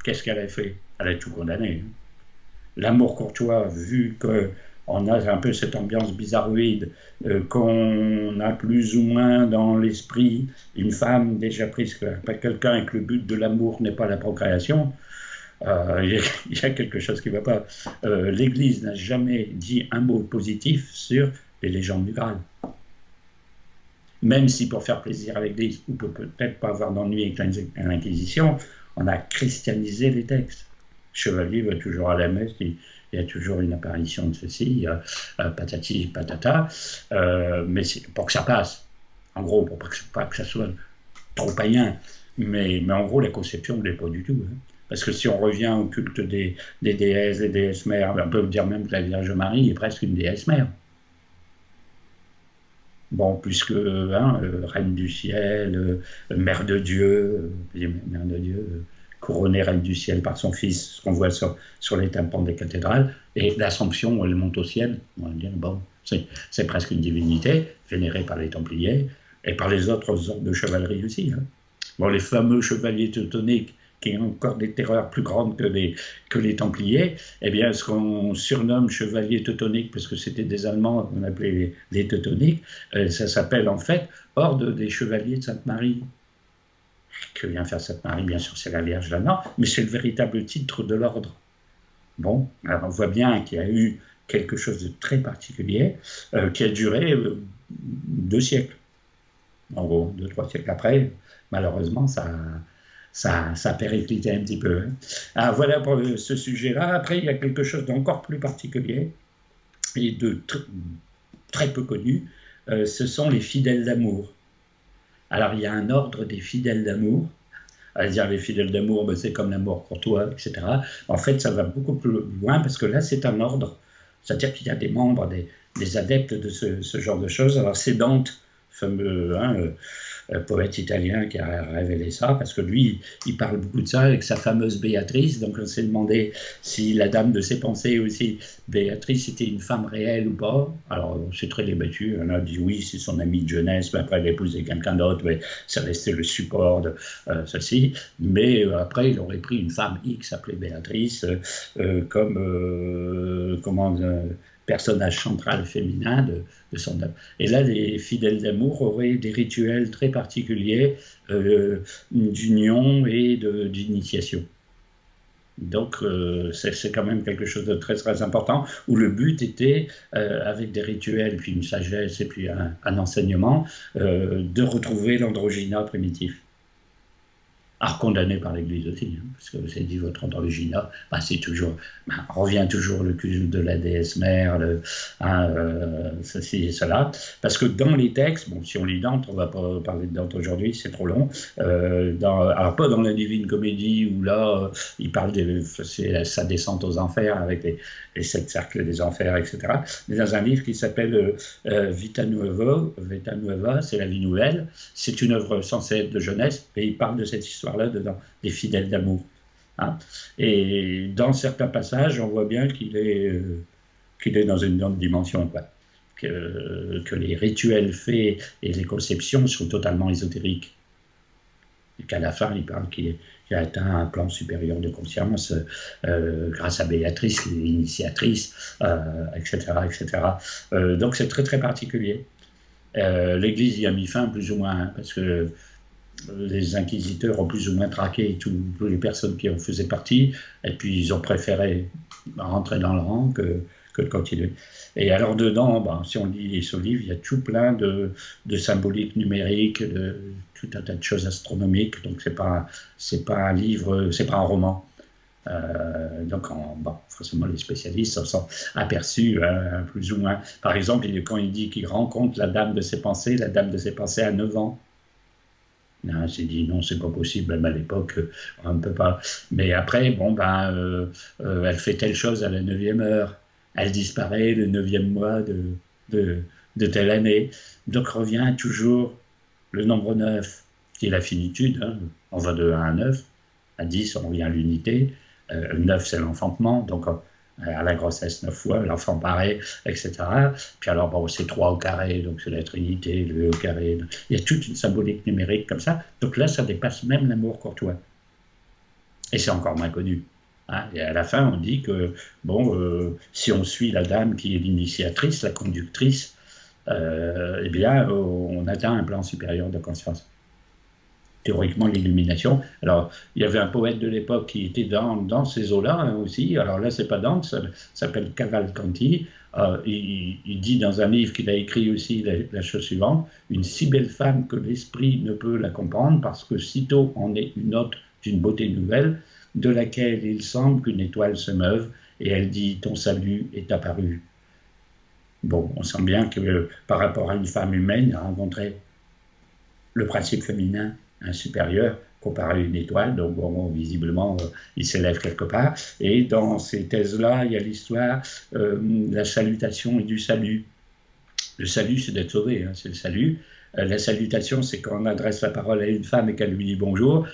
qu'est-ce qu'elle a fait? Elle a tout condamné. L'amour courtois, vu qu'on a un peu cette ambiance bizarroïde, qu'on a plus ou moins dans l'esprit une femme déjà prise par quelqu'un et que le but de l'amour n'est pas la procréation, il y a quelque chose qui ne va pas. L'Église n'a jamais dit un mot positif sur les légendes du Graal. Même si pour faire plaisir à l'Église, on ne peut peut-être pas avoir d'ennui avec l'Inquisition, on a christianisé les textes. Chevalier va toujours à la messe, il y a toujours une apparition de ceci, patati, patata, mais pour que ça passe, en gros, pour pas que ça soit trop païen, mais en gros, la conception ne l'est pas du tout. Parce que si on revient au culte des déesses, des déesses mères, on peut dire même que la Vierge Marie est presque une déesse mère. Bon, puisque reine du ciel, mère de Dieu, couronnée reine du ciel par son fils, ce qu'on voit sur les tympans des cathédrales, et l'Assomption, elle monte au ciel, on va dire, bon, c'est presque une divinité, vénérée par les Templiers, et par les autres ordres de chevalerie aussi. Bon, les fameux chevaliers teutoniques, qui ont encore des terreurs plus grandes que les Templiers, eh bien, ce qu'on surnomme chevaliers teutoniques, parce que c'était des Allemands qu'on appelait les teutoniques, ça s'appelle en fait Ordre des Chevaliers de Sainte-Marie. Que vient faire Sainte-Marie? Bien sûr, c'est la Vierge là-dedans, mais c'est le véritable titre de l'ordre. Bon, alors on voit bien qu'il y a eu quelque chose de très particulier qui a duré 2 siècles. En gros, 2-3 siècles après, malheureusement, ça a périclité un petit peu. Alors voilà pour ce sujet-là. Après, il y a quelque chose d'encore plus particulier et de très peu connu. Ce sont les fidèles d'amour. Alors, il y a un ordre des fidèles d'amour. À dire les fidèles d'amour, c'est comme l'amour courtois, etc. En fait, ça va beaucoup plus loin parce que là, c'est un ordre. C'est-à-dire qu'il y a des membres, des adeptes de ce genre de choses. Alors, c'est Dante, fameux poète italien qui a révélé ça, parce que lui, il parle beaucoup de ça avec sa fameuse Béatrice. Donc on s'est demandé si la dame de ses pensées aussi, Béatrice, était une femme réelle ou pas. Alors c'est très débattu. On a dit oui, c'est son amie de jeunesse, mais après elle a épousé quelqu'un d'autre, mais ça restait le support de ceci. Mais après, il aurait pris une femme X appelée Béatrice comme personnage central féminin de son œuvre. Et là, les fidèles d'amour auraient des rituels très particuliers d'union et d'initiation. Donc, c'est quand même quelque chose de très, très important, où le but était, avec des rituels, puis une sagesse et puis un enseignement, de retrouver l'androgynat primitif. Alors condamné par l'Église aussi, parce que c'est dit votre androgynat, c'est toujours, on revient toujours le culte de la déesse mère, ceci et cela, parce que dans les textes, bon, si on lit Dante, on ne va pas parler de Dante aujourd'hui, c'est trop long, alors pas dans la Divine Comédie, où là, il parle de sa descente aux enfers, avec les 7 cercles des enfers, etc., mais dans un livre qui s'appelle Vita Nuova, c'est la vie nouvelle, c'est une œuvre censée être de jeunesse, et il parle de cette histoire-là dedans, des fidèles d'amour. Et dans certains passages, on voit bien qu'il est dans une autre dimension, quoi. Que les rituels faits et les conceptions sont totalement ésotériques. Et qu'à la fin, il parle qu'il a atteint un plan supérieur de conscience grâce à Béatrice, l'initiatrice, etc. etc. Donc c'est très très particulier. L'Église y a mis fin plus ou moins, parce que les inquisiteurs ont plus ou moins traqué toutes les personnes qui en faisaient partie, et puis ils ont préféré rentrer dans le rang que de continuer. Et alors dedans, si on lit ce livre, il y a tout plein de symboliques numériques, de tout un tas de choses astronomiques, donc c'est pas un livre, c'est pas un roman. Donc forcément les spécialistes s'en sont aperçus plus ou moins. Par exemple, quand il dit qu'il rencontre la dame de ses pensées a 9 ans. On s'est dit non, c'est pas possible, même à l'époque, on ne peut pas. Mais après, elle fait telle chose à la 9e heure, elle disparaît le 9e mois de telle année. Donc revient toujours le nombre 9, qui est la finitude. On va de 1 à 9, à 10, on revient à l'unité. 9, c'est l'enfantement, donc à la grossesse 9 fois, l'enfant pareil, etc. Puis alors, c'est 3 au carré, donc c'est la Trinité, le 2 au carré. Il y a toute une symbolique numérique comme ça. Donc là, ça dépasse même l'amour courtois. Et c'est encore moins connu. Et à la fin, on dit que, si on suit la dame qui est l'initiatrice, la conductrice, on atteint un plan supérieur de conscience. Théoriquement, l'illumination. Alors, il y avait un poète de l'époque qui était dans ces eaux-là aussi. Alors là, c'est pas Dante, ça s'appelle Cavalcanti. Il dit dans un livre qu'il a écrit aussi la chose suivante: une si belle femme que l'esprit ne peut la comprendre, parce que sitôt en est une autre d'une beauté nouvelle, de laquelle il semble qu'une étoile se meuve, et elle dit: ton salut est apparu. Bon, on sent bien que par rapport à une femme humaine, il a rencontré le principe féminin, un supérieur comparé à une étoile, donc visiblement il s'élève quelque part. Et dans ces thèses-là, il y a l'histoire de la salutation et du salut. Le salut, c'est d'être sauvé, hein, c'est le salut. La salutation, c'est quand on adresse la parole à une femme et qu'elle lui dit bonjour.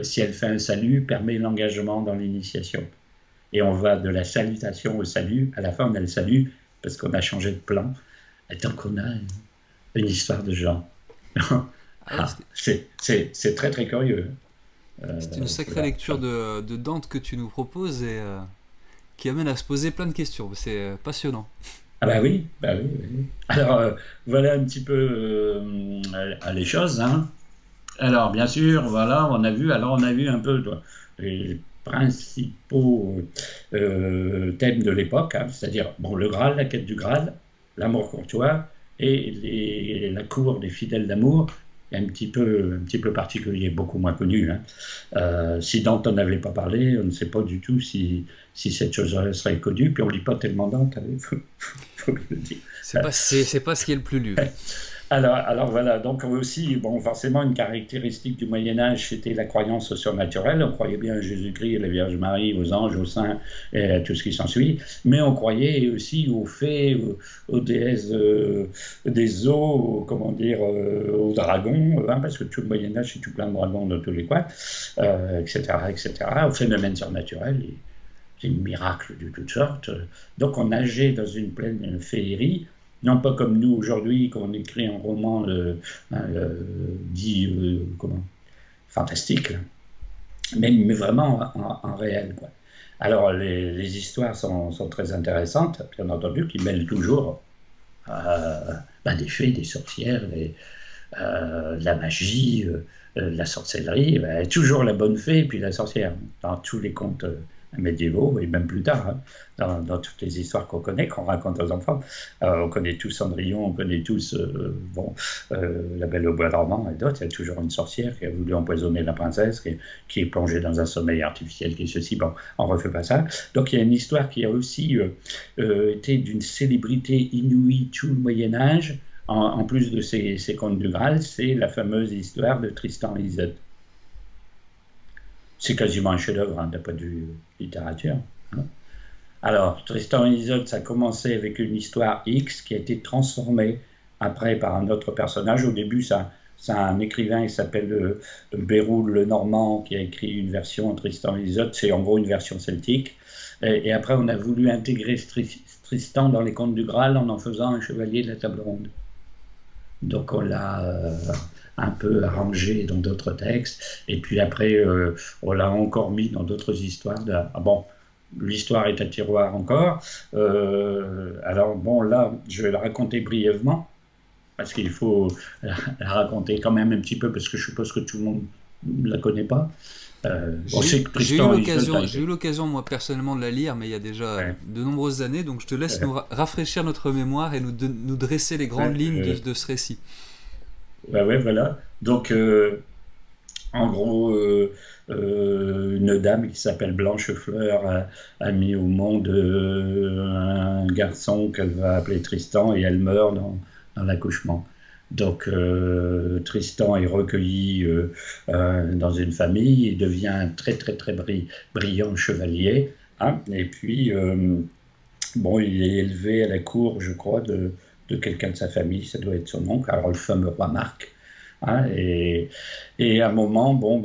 Si elle fait un salut, permet l'engagement dans l'initiation. Et on va de la salutation au salut. À la fin, on a le salut parce qu'on a changé de plan. Et donc, on a une histoire de genre. Ah ouais, C'est très, très curieux. c'est une sacrée Voilà. lecture de Dante que tu nous proposes et qui amène à se poser plein de questions. C'est passionnant. Ah bah oui, oui. Alors, voilà un petit peu les choses, hein. Alors, bien sûr, voilà, on a vu un peu les principaux thèmes de l'époque, hein, c'est-à-dire bon, le Graal, la quête du Graal, l'amour courtois et la cour des fidèles d'amour, un petit peu particulier, beaucoup moins connu, hein. Si Dante n'en avait pas parlé, on ne sait pas du tout si cette chose serait connue, puis on ne lit pas tellement Dante, il faut le dire. C'est pas ce qui est le plus lu. Alors voilà, donc aussi, bon, forcément, une caractéristique du Moyen-Âge, c'était la croyance surnaturelle. On croyait bien à Jésus-Christ, à la Vierge Marie, aux anges, aux saints, et à tout ce qui s'ensuit. Mais on croyait aussi aux fées, aux déesses des eaux, comment dire, aux dragons, hein, parce que tout le Moyen-Âge, c'est tout plein de dragons dans tous les coins, etc., etc., aux phénomènes surnaturels, des miracles de toutes sortes. Donc on nageait dans une pleine féerie. Non pas comme nous aujourd'hui, quand on écrit un roman dit comment, fantastique, là, mais vraiment en réel, quoi. Alors les histoires sont très intéressantes, bien entendu, qui mêlent toujours des fées, des sorcières, la magie, la sorcellerie, toujours la bonne fée et puis la sorcière, dans tous les contes médiévaux et même plus tard, hein, dans toutes les histoires qu'on connaît, qu'on raconte aux enfants. On connaît tous Cendrillon, on connaît tous La Belle au bois dormant et d'autres. Il y a toujours une sorcière qui a voulu empoisonner la princesse, qui est plongée dans un sommeil artificiel, qui est ceci. Bon, on ne refait pas ça. Donc il y a une histoire qui a aussi été d'une célébrité inouïe tout le Moyen-Âge. En plus de ces contes du Graal, c'est la fameuse histoire de Tristan et Isolde. C'est quasiment un chef-d'œuvre, hein, d'un point de vue littérature, hein. Alors, Tristan et Isolde, ça a commencé avec une histoire X qui a été transformée après par un autre personnage. Au début, c'est un écrivain qui s'appelle Béroul le Normand qui a écrit une version de Tristan et Isolde. C'est en gros une version celtique. Et après, on a voulu intégrer Tristan dans les contes du Graal en faisant un chevalier de la table ronde. Donc on l'a un peu arrangé dans d'autres textes, et puis après on l'a encore mis dans d'autres histoires. Ah bon, l'histoire est un tiroir encore. Alors bon, là, je vais la raconter brièvement, parce qu'il faut la raconter quand même un petit peu, parce que je suppose que tout le monde ne la connaît pas. J'ai eu l'occasion, moi, personnellement, de la lire, mais il y a déjà de nombreuses années, donc je te laisse nous rafraîchir notre mémoire et nous dresser les grandes lignes de ce récit. Ouais, voilà. Donc, en gros, une dame qui s'appelle Blanchefleur a mis au monde un garçon qu'elle va appeler Tristan, et elle meurt dans l'accouchement. Donc Tristan est recueilli dans une famille et devient un très très très brillant chevalier, hein. Et puis bon, il est élevé à la cour, je crois, de quelqu'un de sa famille, ça doit être son oncle, alors le fameux roi Marc, hein. Et à un moment, bon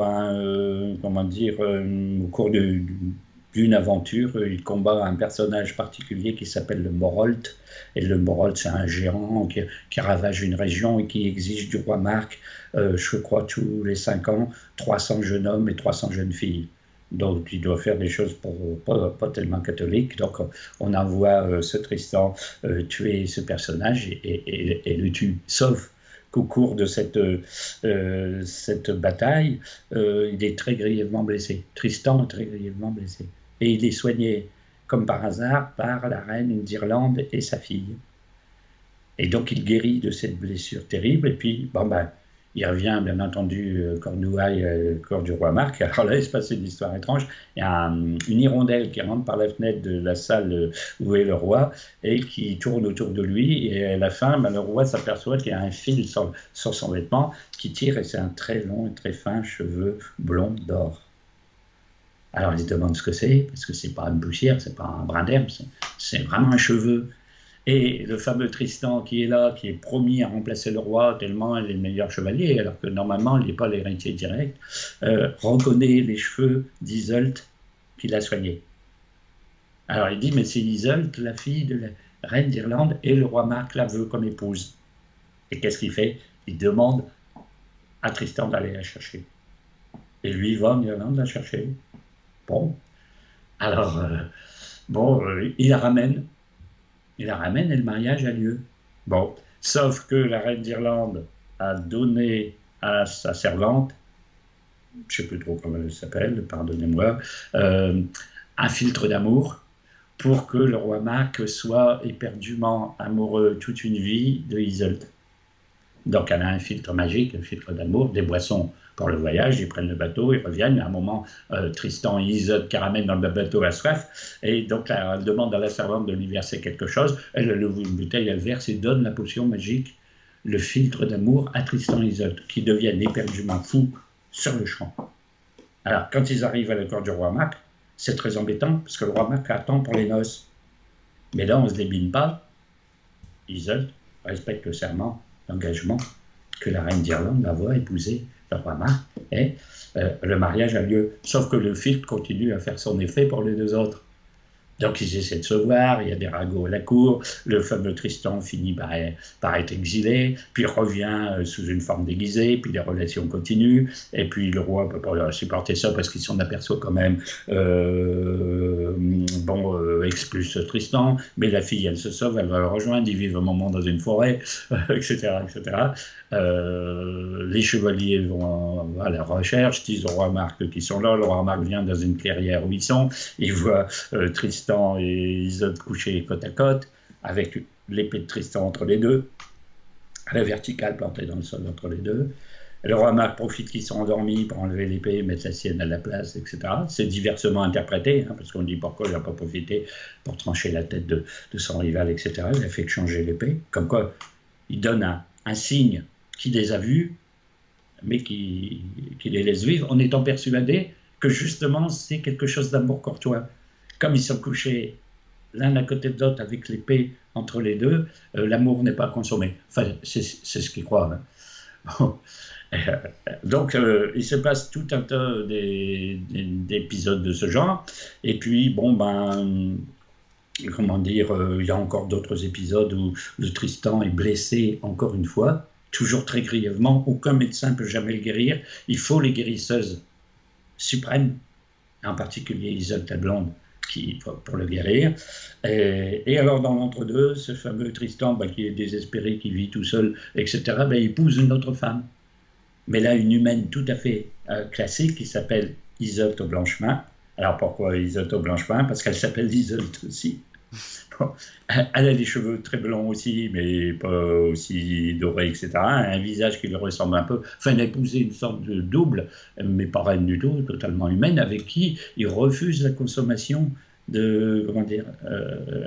comment dire, au cours d'une aventure, il combat un personnage particulier qui s'appelle le Morolt. Et le Morolt, c'est un géant qui ravage une région et qui exige du roi Marc, je crois, tous les 5 ans, 300 jeunes hommes et 300 jeunes filles. Donc il doit faire des choses pas tellement catholiques. Donc on envoie ce Tristan tuer ce personnage et le tue. Sauf qu'au cours de cette bataille, il est très grièvement blessé. Tristan est très grièvement blessé. Et il est soigné, comme par hasard, par la reine d'Irlande et sa fille. Et donc il guérit de cette blessure terrible, et puis il revient, bien entendu, Cornouailles, corps du roi Marc. Alors là, il se passe une histoire étrange. Il y a une hirondelle qui rentre par la fenêtre de la salle où est le roi et qui tourne autour de lui. Et à la fin, le roi s'aperçoit qu'il y a un fil sur son vêtement qui tire, et c'est un très long et très fin cheveu blond d'or. Alors il se demande ce que c'est, parce que c'est pas une poussière, c'est pas un brin d'herbe, c'est vraiment un cheveu. Et le fameux Tristan qui est là, qui est promis à remplacer le roi tellement il est le meilleur chevalier, alors que normalement il n'est pas l'héritier direct, reconnaît les cheveux d'Iseult qu'il a soignés. Alors il dit, mais c'est Iseult, la fille de la reine d'Irlande, et le roi Marc la veut comme épouse. Et qu'est-ce qu'il fait? Il demande à Tristan d'aller la chercher. Et lui, il va en Irlande la chercher. Bon, alors, il la ramène. Il la ramène et le mariage a lieu. Bon, sauf que la reine d'Irlande a donné à sa servante, je ne sais plus trop comment elle s'appelle, pardonnez-moi, un filtre d'amour pour que le roi Marc soit éperdument amoureux toute une vie de Iseult. Donc elle a un filtre magique, un filtre d'amour, des boissons pour le voyage, ils prennent le bateau, ils reviennent, à un moment, Tristan et Iseult qui ramènent dans le bateau à soif, et donc là, elle demande à la servante de lui verser quelque chose, elle ouvre une bouteille, elle verse et donne la potion magique, le filtre d'amour à Tristan et Iseult, qui deviennent éperdument fous sur le champ. Alors, quand ils arrivent à la cour du roi Marc, c'est très embêtant, parce que le roi Marc attend pour les noces. Mais là, on ne se débine pas, Iseult respecte le serment, l'engagement, que la reine d'Irlande la voit épouser le roi Marc, et le mariage a lieu. Sauf que le filtre continue à faire son effet pour les deux autres. Donc ils essaient de se voir, il y a des ragots à la cour, le fameux Tristan finit par être exilé, puis revient sous une forme déguisée, puis les relations continuent, et puis le roi ne peut pas supporter ça parce qu'il s'en aperçoit quand même, expulse Tristan, mais la fille elle se sauve, elle va le rejoindre, ils vivent un moment dans une forêt, etc. etc. Les chevaliers vont à la recherche, disent au roi Marc qu'ils sont là, le roi Marc vient dans une clairière où ils sont, il voit Tristan et Iseult couchés côte à côte, avec l'épée de Tristan entre les deux, à la verticale plantée dans le sol entre les deux. Et le roi Marc profite qu'ils sont endormis pour enlever l'épée, mettre la sienne à la place, etc. C'est diversement interprété, parce qu'on dit pourquoi il n'a pas profité pour trancher la tête de son rival, etc. Il a fait que changer l'épée, comme quoi il donne un signe qui les a vus, mais qui les laisse vivre, en étant persuadé que justement c'est quelque chose d'amour courtois. Comme ils sont couchés l'un à côté de l'autre avec l'épée entre les deux, l'amour n'est pas consommé. Enfin, c'est ce qu'ils croient. Bon. Donc, il se passe tout un tas d'épisodes de ce genre. Et puis, comment dire, il y a encore d'autres épisodes où le Tristan est blessé encore une fois, toujours très grièvement. Aucun médecin ne peut jamais le guérir. Il faut les guérisseuses suprêmes, en particulier Iseult la blonde, pour le guérir. Et alors, dans l'entre-deux, ce fameux Tristan, qui est désespéré, qui vit tout seul, etc., il épouse une autre femme. Mais là, une humaine tout à fait classique, qui s'appelle Iseult au Blanchemin. Alors, pourquoi Iseult au Blanchemin? Parce qu'elle s'appelle Iseult aussi. Bon, elle a les cheveux très blonds aussi, mais pas aussi dorés, etc. Un visage qui lui ressemble un peu. Enfin, elle a épousé une sorte de double, mais pas reine du tout, totalement humaine, avec qui il refuse la consommation de,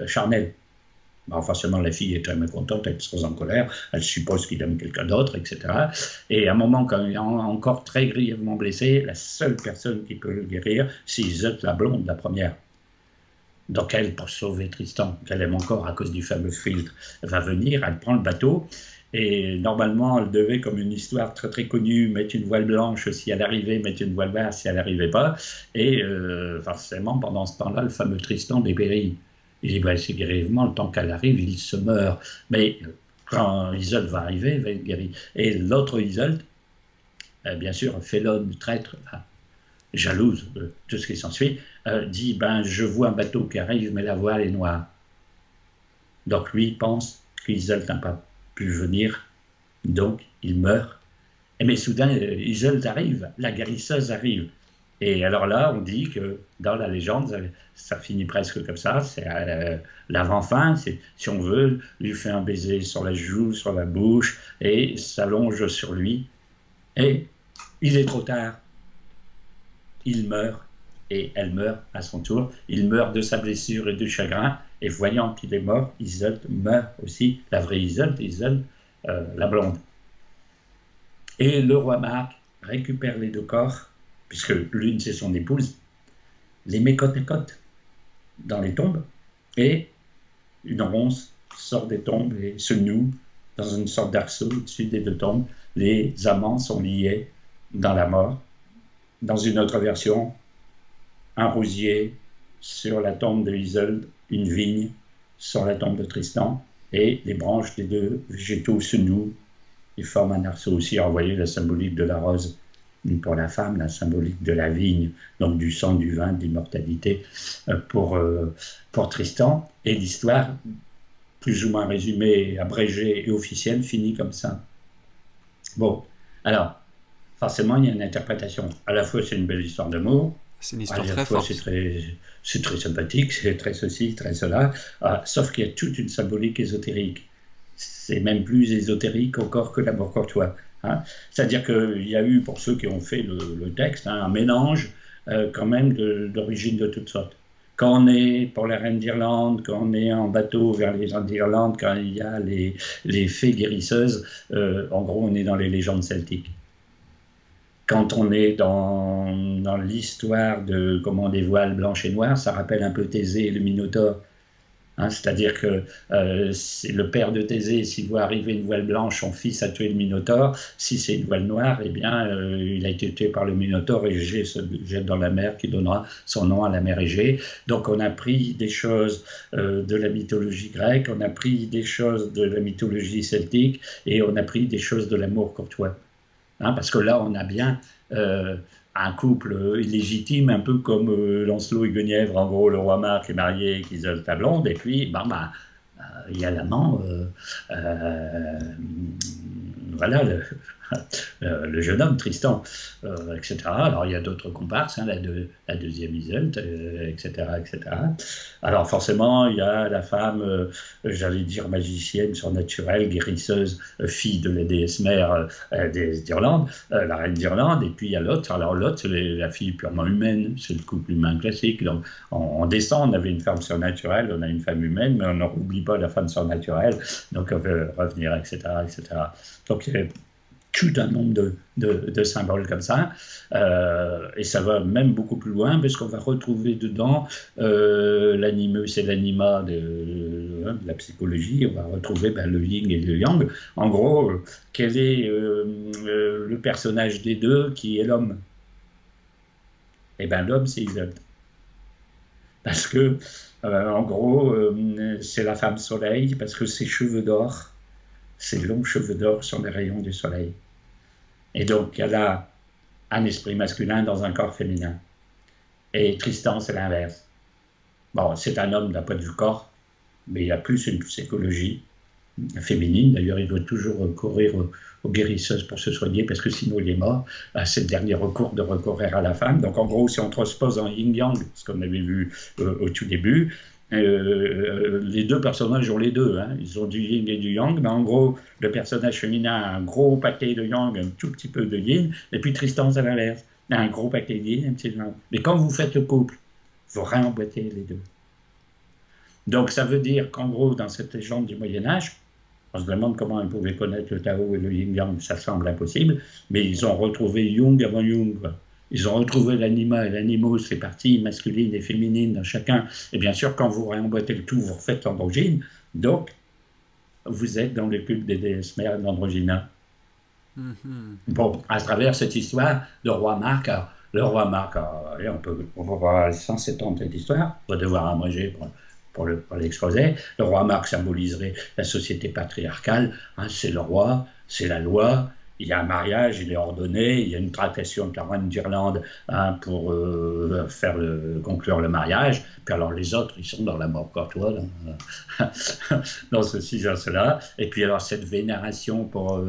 charnel. Forcément, la fille est très mécontente, elle est très en colère, elle suppose qu'il aime quelqu'un d'autre, etc. Et à un moment, quand il est encore très grièvement blessé, la seule personne qui peut le guérir, c'est Iseult la blonde, la première. Donc elle, pour sauver Tristan, qu'elle aime encore à cause du fameux filtre, va venir, elle prend le bateau, et normalement, elle devait, comme une histoire très très connue, mettre une voile blanche si elle arrivait, mettre une voile verte si elle n'arrivait pas, et forcément, pendant ce temps-là, le fameux Tristan dépérit. Il dit, c'est grièvement, le temps qu'elle arrive, il se meurt. Mais quand Iseult va arriver, il va être guéri. Et l'autre Iseult, bien sûr, félonne, traître, jalouse de tout ce qui s'ensuit, dit, je vois un bateau qui arrive, mais la voile est noire. Donc lui pense qu'Iseult n'a pas pu venir, donc il meurt. Mais soudain, Iseult arrive, la guérisseuse arrive. Et alors là, on dit que dans la légende, ça finit presque comme ça, c'est l'avant-fin, si on veut, lui fait un baiser sur la joue, sur la bouche, et s'allonge sur lui. Et il est trop tard. Il meurt, et elle meurt à son tour. Il meurt de sa blessure et du chagrin, et voyant qu'il est mort, Iseult meurt aussi, la vraie Iseult, la blonde. Et le roi Marc récupère les deux corps, puisque l'une c'est son épouse, les met côte à côte dans les tombes, et une ronce sort des tombes et se noue dans une sorte d'arceau au-dessus des deux tombes. Les amants sont liés dans la mort. Dans une autre version, un rosier sur la tombe de Isolde, une vigne sur la tombe de Tristan, et les branches des deux végétaux se nouent et forment un arceau aussi. Alors, vous voyez la symbolique de la rose pour la femme, la symbolique de la vigne, donc du sang, du vin, de l'immortalité pour Tristan. Et l'histoire, plus ou moins résumée, abrégée et officielle, finit comme ça. Bon, alors, forcément, il y a une interprétation. À la fois, c'est une belle histoire d'amour. C'est une histoire très forte. C'est très sympathique, c'est très ceci, très cela. Sauf qu'il y a toute une symbolique ésotérique. C'est même plus ésotérique encore que l'amour courtois. Hein. C'est-à-dire qu'il y a eu, pour ceux qui ont fait le texte, un mélange quand même d'origines de toutes sortes. Quand on est pour la reine d'Irlande, quand on est en bateau vers les gens d'Irlande, quand il y a les fées guérisseuses, en gros, on est dans les légendes celtiques. Quand on est dans l'histoire de comment des voiles blanches et noires, ça rappelle un peu Thésée et le Minotaure. Hein, c'est-à-dire que c'est le père de Thésée, s'il voit arriver une voile blanche, son fils a tué le Minotaure. Si c'est une voile noire, eh bien, il a été tué par le Minotaure et Égée se jette dans la mer qui donnera son nom à la mer Égée. Donc on a pris des choses de la mythologie grecque, on a pris des choses de la mythologie celtique et on a pris des choses de l'amour courtois. Hein, parce que là, on a bien un couple illégitime, un peu comme Lancelot et Guenièvre. En gros, le roi Marc est marié avec Isolde la blonde, et puis, il y a l'amant, voilà, le jeune homme, Tristan, etc. Alors, il y a d'autres comparses, hein, la deuxième Isolde, etc., etc. Alors, forcément, il y a la femme, j'allais dire magicienne, surnaturelle, guérisseuse, fille de la déesse mère, déesse d'Irlande, la reine d'Irlande, et puis il y a Lot. Alors, Lot, c'est la fille purement humaine, c'est le couple humain classique. Donc, on descend, on avait une femme surnaturelle, on a une femme humaine, mais on n'oublie pas la femme surnaturelle, donc on veut revenir, etc., etc. Donc, tout un nombre de symboles comme ça, et ça va même beaucoup plus loin, parce qu'on va retrouver dedans l'animus et l'anima de la psychologie, on va retrouver le yin et le yang. En gros, quel est le personnage des deux qui est l'homme? Eh bien, l'homme, c'est Isolde. Parce que, en gros, c'est la femme soleil, parce que ses cheveux d'or, ses longs cheveux d'or sont les rayons du soleil. Et donc, elle a un esprit masculin dans un corps féminin. Et Tristan, c'est l'inverse. Bon, c'est un homme d'un point de vue corps, mais il a plus une psychologie féminine. D'ailleurs, il doit toujours recourir aux guérisseuses pour se soigner, parce que sinon il est mort. C'est le dernier recours de recourir à la femme. Donc, en gros, si on transpose en yin-yang, ce qu'on avait vu au tout début, les deux personnages ont les deux, hein. Ils ont du yin et du yang, mais en gros le personnage féminin a un gros paquet de yang, un tout petit peu de yin, et puis Tristan c'est l'inverse, il a un gros paquet de yin, un petit yang. Mais quand vous faites le couple, vous réemboîtez les deux. Donc ça veut dire qu'en gros, dans cette légende du Moyen-Âge, on se demande comment ils pouvaient connaître le Tao et le yin-yang, ça semble impossible, mais ils ont retrouvé Jung avant Jung, quoi. Ils ont retrouvé l'anima et l'animaux, les parties masculines et féminines dans chacun. Et bien sûr, quand vous réemboîtez le tout, vous refaites l'androgyne. Donc, vous êtes dans le culte des déesses mères d'androgyna. Bon, à travers cette histoire, le roi Marc, on va voir 107 ans de cette histoire, on va devoir abréger pour l'exposer. Le roi Marc symboliserait la société patriarcale, hein, c'est le roi, c'est la loi. Il y a un mariage, il est ordonné, il y a une tractation avec la reine d'Irlande, hein, pour conclure le mariage. Puis alors les autres, ils sont dans la mort courtois, dans ceci, dans cela. Et puis alors cette vénération pour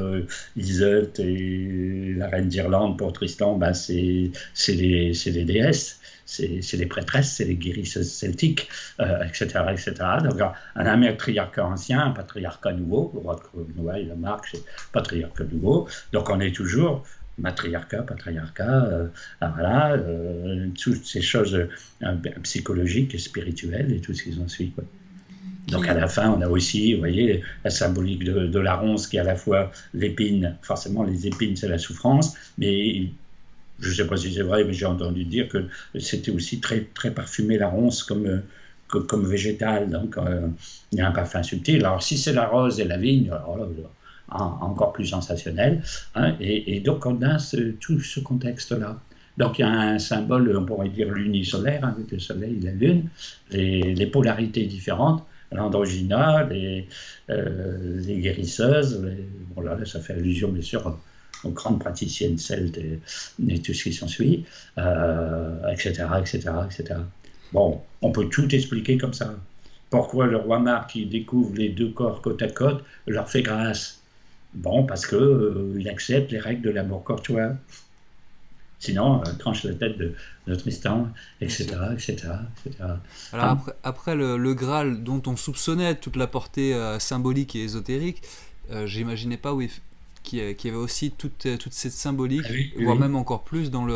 Isolde et la reine d'Irlande pour Tristan, c'est les déesses. C'est les prêtresses, c'est les guérisseuses celtiques, etc., etc. Donc, un matriarcat ancien, un patriarcat nouveau, le roi de Cornouailles, le Marc, c'est patriarcat nouveau. Donc, on est toujours matriarcat, patriarcat, voilà, toutes ces choses psychologiques et spirituelles et tout ce qui s'en suit, quoi. Donc à la fin, on a aussi, vous voyez, la symbolique de la ronce qui est à la fois l'épine. Forcément, les épines, c'est la souffrance, mais je ne sais pas si c'est vrai, mais j'ai entendu dire que c'était aussi très, très parfumé, la ronce, comme comme végétal, donc il y a un parfum subtil. Alors si c'est la rose et la vigne, alors là, encore plus sensationnel, hein, et donc on a tout ce contexte-là. Donc il y a un symbole, on pourrait dire lunisolaire, hein, avec le soleil et la lune, les polarités différentes, l'androgyna, les guérisseuses, bon là, ça fait allusion bien sûr aux grandes praticiennes celtes et tout ce qui s'ensuit, etc., etc., etc. Bon, on peut tout expliquer comme ça. Pourquoi le roi Marc, qui découvre les deux corps côte à côte, leur fait grâce? Bon, parce qu'il accepte les règles de l'amour courtois. Sinon, tranche la tête de Tristan, etc., etc., etc. Alors après le Graal, dont on soupçonnait toute la portée symbolique et ésotérique, j'imaginais pas qu'il y avait aussi toute cette symbolique, oui, voire oui. même encore plus dans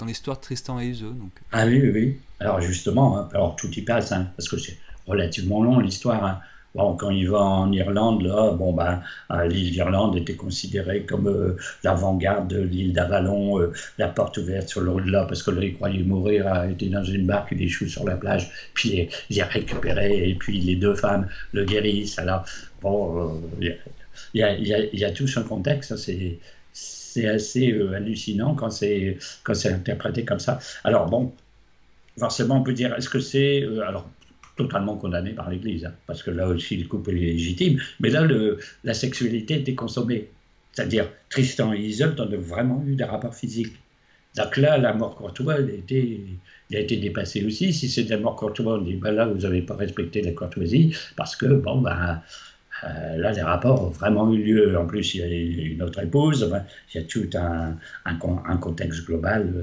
l'histoire de Tristan et Iseult. Donc. Ah oui, oui, oui. Alors justement, hein, alors tout y passe, hein, parce que c'est relativement long l'histoire. Hein. Bon, quand il va en Irlande, là, bon, ben, l'île d'Irlande était considérée comme l'avant-garde de l'île d'Avalon, la porte ouverte sur l'au-delà, parce que là, il croyait mourir, a été dans une barque, il échoue sur la plage, puis il est récupéré, et puis les deux femmes le guérissent. Alors, bon, il y a tout un contexte, hein, c'est assez hallucinant quand c'est interprété comme ça. Alors, bon, forcément, on peut dire, est-ce que c'est... alors, totalement condamné par l'Église, hein, parce que là aussi, le couple est légitime, mais là, la sexualité était consommée. C'est-à-dire, Tristan et Iseult ont vraiment eu des rapports physiques. Donc là, l'amour courtois, il a été dépassé aussi. Si c'est de l'amour courtois, on dit, ben là, vous n'avez pas respecté la courtoisie, parce que, bon, ben... là, les rapports ont vraiment eu lieu. En plus, il y a une autre épouse. Il y a tout un contexte global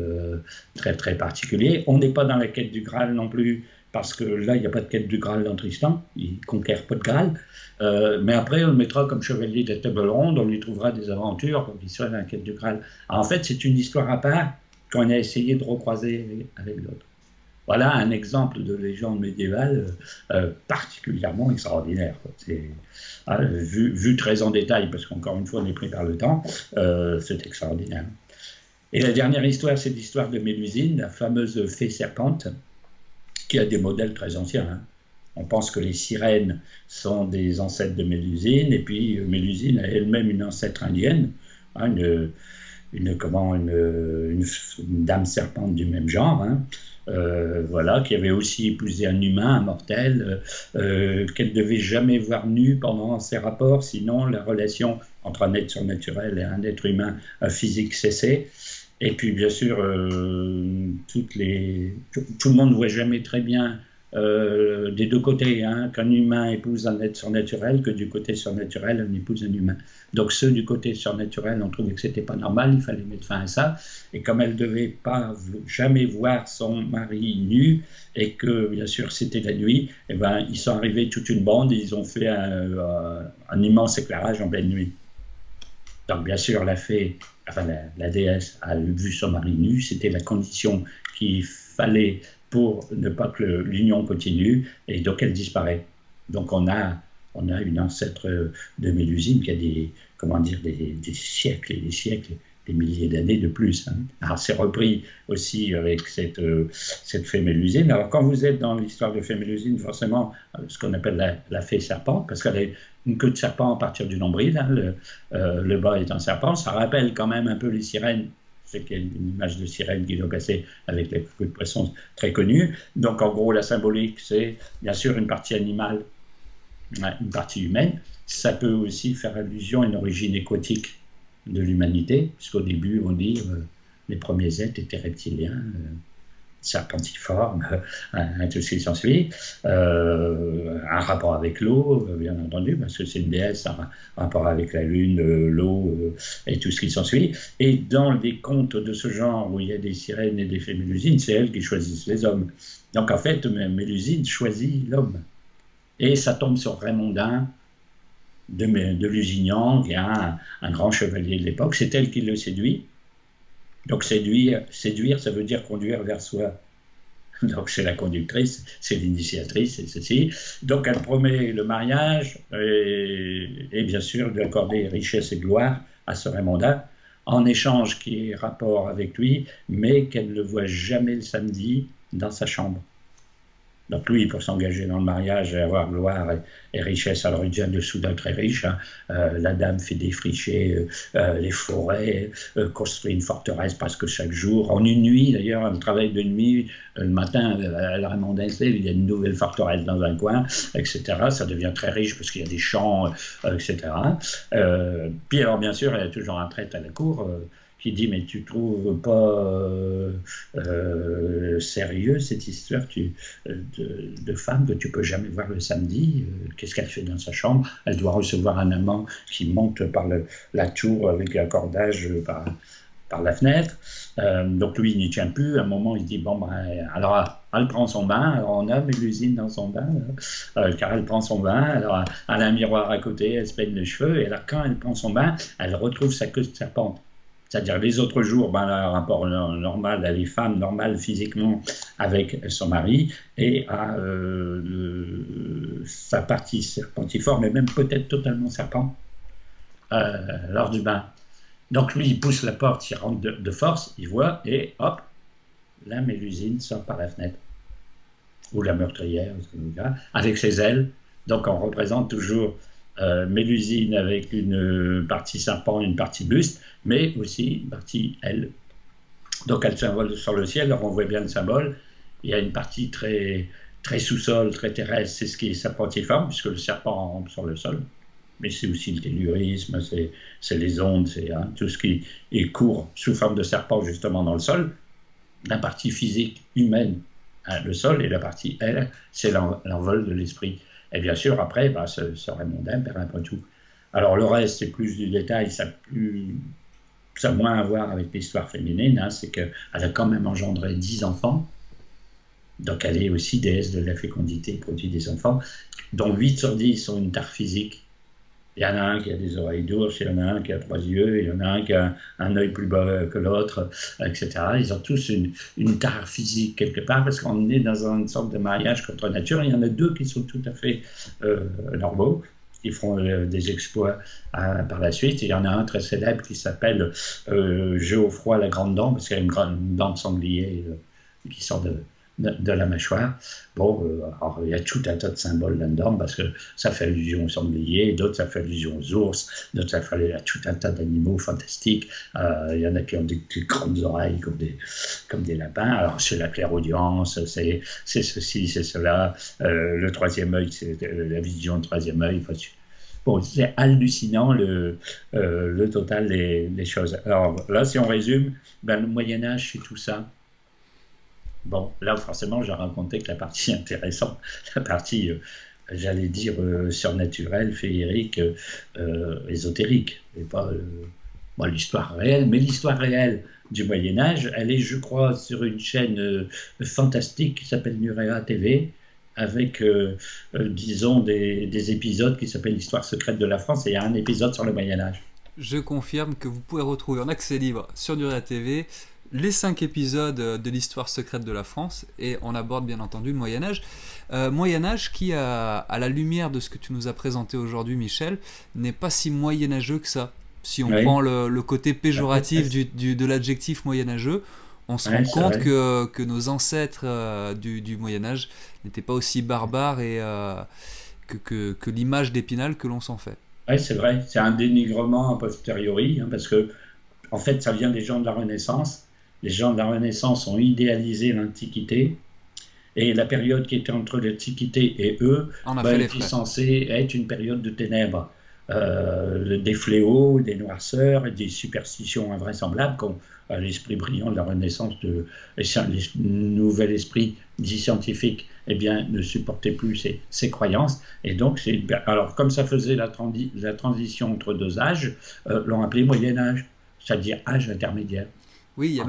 très, très particulier. On n'est pas dans la quête du Graal non plus, parce que là, il n'y a pas de quête du Graal dans Tristan. Il ne conquiert pas de Graal. Mais après, on le mettra comme chevalier de la table ronde. On lui trouvera des aventures pour qu'il soit dans la quête du Graal. Alors, en fait, c'est une histoire à part qu'on a essayé de recroiser avec d'autres. Voilà un exemple de légende médiévale particulièrement extraordinaire. Vu très en détail, parce qu'encore une fois, on est pris par le temps, c'est extraordinaire. Et la dernière histoire, c'est l'histoire de Mélusine, la fameuse fée serpente, qui a des modèles très anciens. Hein. On pense que les sirènes sont des ancêtres de Mélusine, et puis Mélusine a elle-même une ancêtre indienne, hein, une dame serpente du même genre, hein. Voilà, qui avait aussi épousé un humain, un mortel, qu'elle ne devait jamais voir nu pendant ses rapports, sinon la relation entre un être surnaturel et un être humain physique cessait. Et puis bien sûr, tout le monde ne voit jamais très bien des deux côtés, hein, qu'un humain épouse un être surnaturel, que du côté surnaturel, on épouse un humain. Donc ceux du côté surnaturel ont trouvé que c'était pas normal, il fallait mettre fin à ça. Et comme elle ne devait pas jamais voir son mari nu, et que bien sûr c'était la nuit, eh ben, ils sont arrivés toute une bande et ils ont fait un immense éclairage en pleine nuit. Donc bien sûr la fée, enfin la déesse a vu son mari nu, c'était la condition qu'il fallait pour ne pas que l'union continue, et donc elle disparaît. Donc on a une ancêtre de Mélusine qui a des siècles et des siècles, des milliers d'années de plus. Hein. Alors c'est repris aussi avec cette fée Mélusine. Alors quand vous êtes dans l'histoire de fée Mélusine, forcément, ce qu'on appelle la fée serpente, parce qu'elle a une queue de serpent à partir du nombril, hein, le bas est un serpent, ça rappelle quand même un peu les sirènes. C'est qu'il y a une image de sirène qui doit passer avec les queues de poisson très connue. Donc en gros, la symbolique, c'est bien sûr une partie animale, une partie humaine. Ça peut aussi faire allusion à une origine aquatique de l'humanité, puisqu'au début, on dit les premiers êtres étaient reptiliens, serpentiformes, tout ce qui s'ensuit. Un rapport avec l'eau, bien entendu, parce que c'est une déesse, un rapport avec la lune, l'eau et tout ce qui s'ensuit. Et dans des contes de ce genre où il y a des sirènes et des fées Mélusines, c'est elles qui choisissent les hommes. Donc en fait, Mélusine choisit l'homme. Et ça tombe sur Raymondin de Lusignan, qui est un grand chevalier de l'époque. C'est elle qui le séduit. Donc séduire, ça veut dire conduire vers soi. Donc c'est la conductrice, c'est l'initiatrice, c'est ceci. Donc elle promet le mariage et bien sûr d'accorder richesse et gloire à ce Raymondin, en échange qui ait rapport avec lui, mais qu'elle ne voit jamais le samedi dans sa chambre. Donc c'est la conductrice, c'est l'initiatrice, c'est ceci. Donc elle promet le mariage et bien sûr d'accorder richesse et gloire à ce Raymondin, en échange qui ait rapport avec lui, mais qu'elle ne voit jamais le samedi dans sa chambre. Donc c'est la conductrice, c'est l'initiatrice, c'est ceci. Donc elle promet le mariage et bien sûr d'accorder richesse et gloire à ce Raymondin, en échange qui ait rapport avec lui, mais qu'elle ne voit jamais le samedi dans sa chambre. Donc lui, pour s'engager dans le mariage et avoir gloire et richesse, alors il devient de soudain très riche. Hein. La dame fait défricher les forêts, construit une forteresse presque chaque jour. En une nuit, d'ailleurs, elle travaille de nuit. Le matin, elle remonte il y a une nouvelle forteresse dans un coin, etc. Ça devient très riche parce qu'il y a des champs, etc. Puis alors, bien sûr, elle a toujours un prêtre à la cour qui dit mais tu trouves pas sérieux cette histoire de femme que tu peux jamais voir le samedi, qu'est-ce qu'elle fait dans sa chambre, elle doit recevoir un amant qui monte par la tour avec un cordage par la fenêtre, donc lui il n'y tient plus. À un moment il dit bon ben alors elle prend son bain, alors on a Mélusine dans son bain, car elle prend son bain, alors elle a un miroir à côté, elle se peigne les cheveux, et alors quand elle prend son bain, elle retrouve sa queue de serpente. C'est-à-dire les autres jours, ben, elle a un rapport normal, elle est femme normale physiquement avec son mari, et à sa partie serpentiforme, et même peut-être totalement serpent, lors du bain. Donc lui, il pousse la porte, il rentre de force, il voit, et hop, la Mélusine sort par la fenêtre. Ou la meurtrière, avec ses ailes. Donc on représente toujours Mélusine avec une partie serpent, une partie buste, mais aussi une partie aile. Donc elle s'envole sur le ciel, alors on voit bien le symbole. Il y a une partie très, très sous-sol, très terrestre, c'est ce qui est serpentiforme, puisque le serpent rampe sur le sol. Mais c'est aussi le tellurisme, c'est les ondes, c'est tout ce qui est court sous forme de serpent justement dans le sol. La partie physique humaine, le sol, et la partie aile, c'est l'envol de l'esprit. Et bien sûr, après, ce Raymondin perd un peu tout. Alors le reste, c'est plus du détail, ça a moins à voir avec l'histoire féminine, hein, c'est qu'elle a quand même engendré 10 enfants, donc elle est aussi déesse de la fécondité, produit des enfants, dont 8 sur 10 sont une tare physique. Il y en a un qui a des oreilles d'ours, il y en a un qui a 3 yeux, il y en a un qui a un œil plus bas que l'autre, etc. Ils ont tous une tare physique quelque part, parce qu'on est dans une sorte de mariage contre nature. Il y en a 2 qui sont tout à fait normaux, qui feront des exploits par la suite. Il y en a un très célèbre qui s'appelle Geoffroy la Grande Dent, parce qu'il y a une grande dent de sanglier qui sort de la mâchoire. Bon, alors il y a tout un tas de symboles là-dedans, parce que ça fait allusion aux sangliers, d'autres ça fait allusion aux ours, d'autres ça fait à tout un tas d'animaux fantastiques. Il y en a qui ont des grandes oreilles comme des lapins. Alors c'est la clairaudience, c'est ceci, c'est cela. Le troisième œil, c'est la vision du troisième œil. Enfin, bon, c'est hallucinant le total des choses. Alors là, si on résume, le Moyen-Âge, c'est tout ça. Bon, là, forcément, j'ai raconté que la partie intéressante, la partie, j'allais dire, surnaturelle, féerique, ésotérique, et pas l'histoire réelle. Mais l'histoire réelle du Moyen-Âge, elle est, je crois, sur une chaîne fantastique qui s'appelle Nurea TV, avec, disons, des épisodes qui s'appellent l'histoire secrète de la France, et il y a un épisode sur le Moyen-Âge. Je confirme que vous pouvez retrouver en accès libre sur Nurea TV les 5 épisodes de l'histoire secrète de la France, et on aborde bien entendu le Moyen-Âge. Moyen-Âge qui, à la lumière de ce que tu nous as présenté aujourd'hui, Michel, n'est pas si moyenâgeux que ça. Si on prend le côté péjoratif de l'adjectif moyenâgeux, on se rend compte que nos ancêtres du Moyen-Âge n'étaient pas aussi barbares et que l'image d'Épinal que l'on s'en fait. Oui, c'est vrai. C'est un dénigrement a posteriori, hein, parce que en fait, ça vient des gens de la Renaissance. Les gens de la Renaissance ont idéalisé l'Antiquité, et la période qui était entre l'Antiquité et eux était censée être une période de ténèbres, des fléaux, des noirceurs et des superstitions invraisemblables qu'ont l'esprit brillant de la Renaissance, le nouvel esprit dit scientifique, ne supportait plus ces croyances. Et donc, alors comme ça faisait la transition entre 2 âges, l'ont appelé Moyen-Âge, c'est-à-dire âge intermédiaire. Oui, il n'y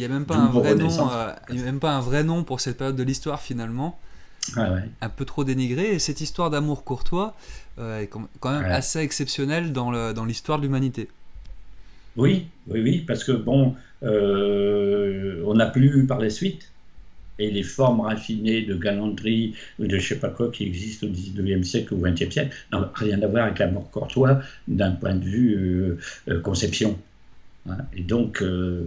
a même pas un vrai nom pour cette période de l'histoire finalement. Un peu trop dénigré, et cette histoire d'amour courtois est quand même assez exceptionnelle dans l'histoire de l'humanité. Oui, parce que on n'a plus eu par la suite, et les formes raffinées de galanterie ou de je sais pas quoi qui existent au XIXe siècle ou au XXe siècle n'ont rien à voir avec l'amour courtois d'un point de vue conception. Hein. Et donc,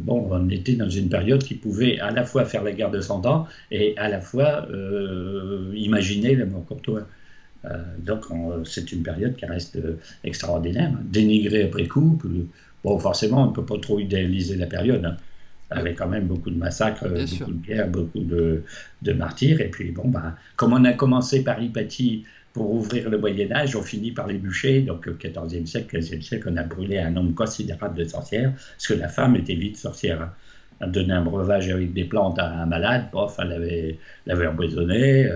on était dans une période qui pouvait à la fois faire la guerre de 100 ans et à la fois imaginer la mort courtoise. C'est une période qui reste extraordinaire, hein. Dénigrée après coup. Bon, forcément, on ne peut pas trop idéaliser la période, hein, avec quand même beaucoup de massacres, Bien beaucoup sûr. de guerres, beaucoup de martyrs. Et puis, comme on a commencé par l'Hypatie pour ouvrir le Moyen-Âge, on finit par les bûcher. Donc, au XIVe siècle, XVe siècle, on a brûlé un nombre considérable de sorcières, parce que la femme était vite sorcière, hein. Elle donnait un breuvage avec des plantes à un malade, pof, l'avait empoisonné,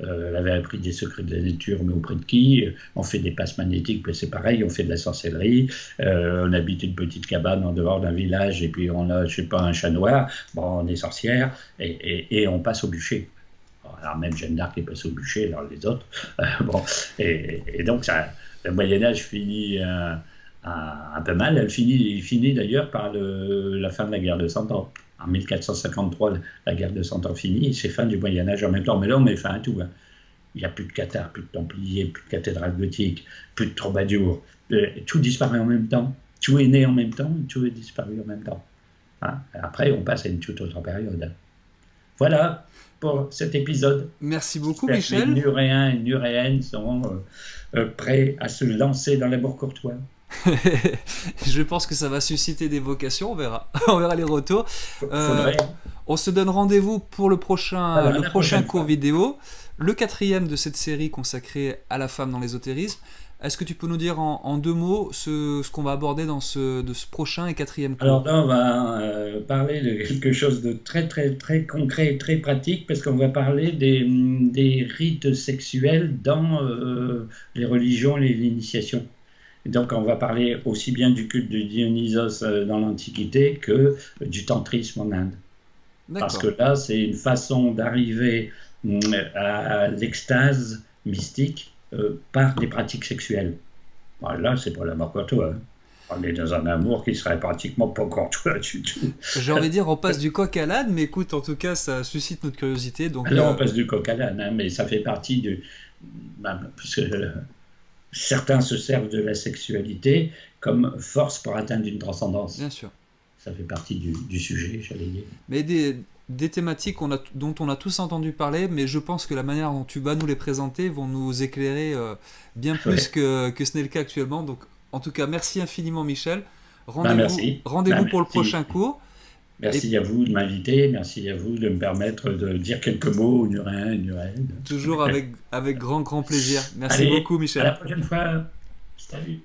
elle avait appris des secrets de la nature, mais auprès de qui? On fait des passes magnétiques, mais c'est pareil, on fait de la sorcellerie, on habite une petite cabane en dehors d'un village, et puis on a, je sais pas, un chat noir, bon, on est sorcière, et on passe au bûcher. Alors même Jeanne d'Arc est passée au bûcher, alors les autres. Bon, et donc le Moyen-Âge finit un peu mal. Il finit d'ailleurs par la fin de la guerre de 100 ans. En 1453, la guerre de 100 ans finit, et c'est fin du Moyen-Âge en même temps. Mais là, on met fin à tout, hein. Il n'y a plus de cathares, plus de templiers, plus de cathédrales gothiques, plus de troubadours. Tout disparaît en même temps. Tout est né en même temps, tout est disparu en même temps. Hein. Après, on passe à une toute autre période. Voilà pour cet épisode. Merci beaucoup, J'espère que les Michel. Nuréens et Nuréennes seront prêts à se lancer dans l'amour courtois. Je pense que ça va susciter des vocations, on verra. On verra les retours. Euh, Faudrait. on se donne rendez-vous pour Voilà, le la prochain prochaine cours fois. vidéo, le quatrième de cette série consacrée à la femme dans l'ésotérisme. Est-ce que tu peux nous dire en deux mots ce qu'on va aborder de ce prochain et quatrième Alors cours? là, on va parler de quelque chose de très, très, très concret et très pratique, parce qu'on va parler des rites sexuels dans les religions et l'initiation. Et donc, on va parler aussi bien du culte de Dionysos dans l'Antiquité que du tantrisme en Inde. Parce que D'accord. là, c'est une façon d'arriver à l'extase mystique par des pratiques sexuelles. Bon, là, c'est pas l'amour courtois, hein. On est dans un amour qui serait pratiquement pas courtois du tout. J'ai envie de dire, on passe du coq à l'âne, mais écoute, en tout cas, ça suscite notre curiosité. Donc, Alors, on passe du coq à l'âne, hein, mais ça fait partie du. Parce que certains se servent de la sexualité comme force pour atteindre une transcendance. bien sûr. Ça fait partie du sujet, j'allais dire. Mais des thématiques dont on a tous entendu parler, mais je pense que la manière dont tu vas nous les présenter vont nous éclairer bien plus Ouais. que ce n'est le cas actuellement. Donc, en tout cas, merci infiniment, Michel. Merci. Rendez-vous pour le Merci. prochain cours. Et Merci à vous de m'inviter, merci à vous de me permettre de dire quelques mots, une urine, une urine. toujours avec grand plaisir. Merci Allez, beaucoup, à la Michel. prochaine fois. Salut.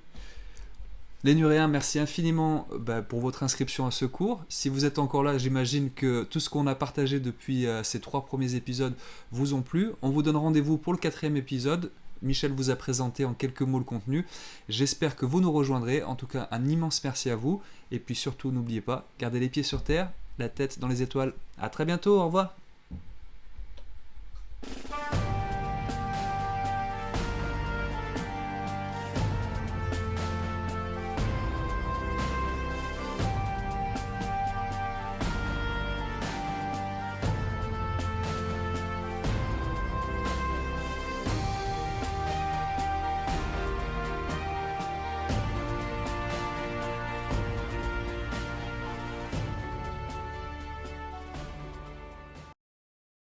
Les Nuréens, merci infiniment pour votre inscription à ce cours. Si vous êtes encore là, j'imagine que tout ce qu'on a partagé depuis ces 3 premiers épisodes vous ont plu. On vous donne rendez-vous pour le 4e épisode. Michel vous a présenté en quelques mots le contenu. J'espère que vous nous rejoindrez. En tout cas, un immense merci à vous. Et puis surtout, n'oubliez pas, gardez les pieds sur terre, la tête dans les étoiles. À très bientôt, au revoir.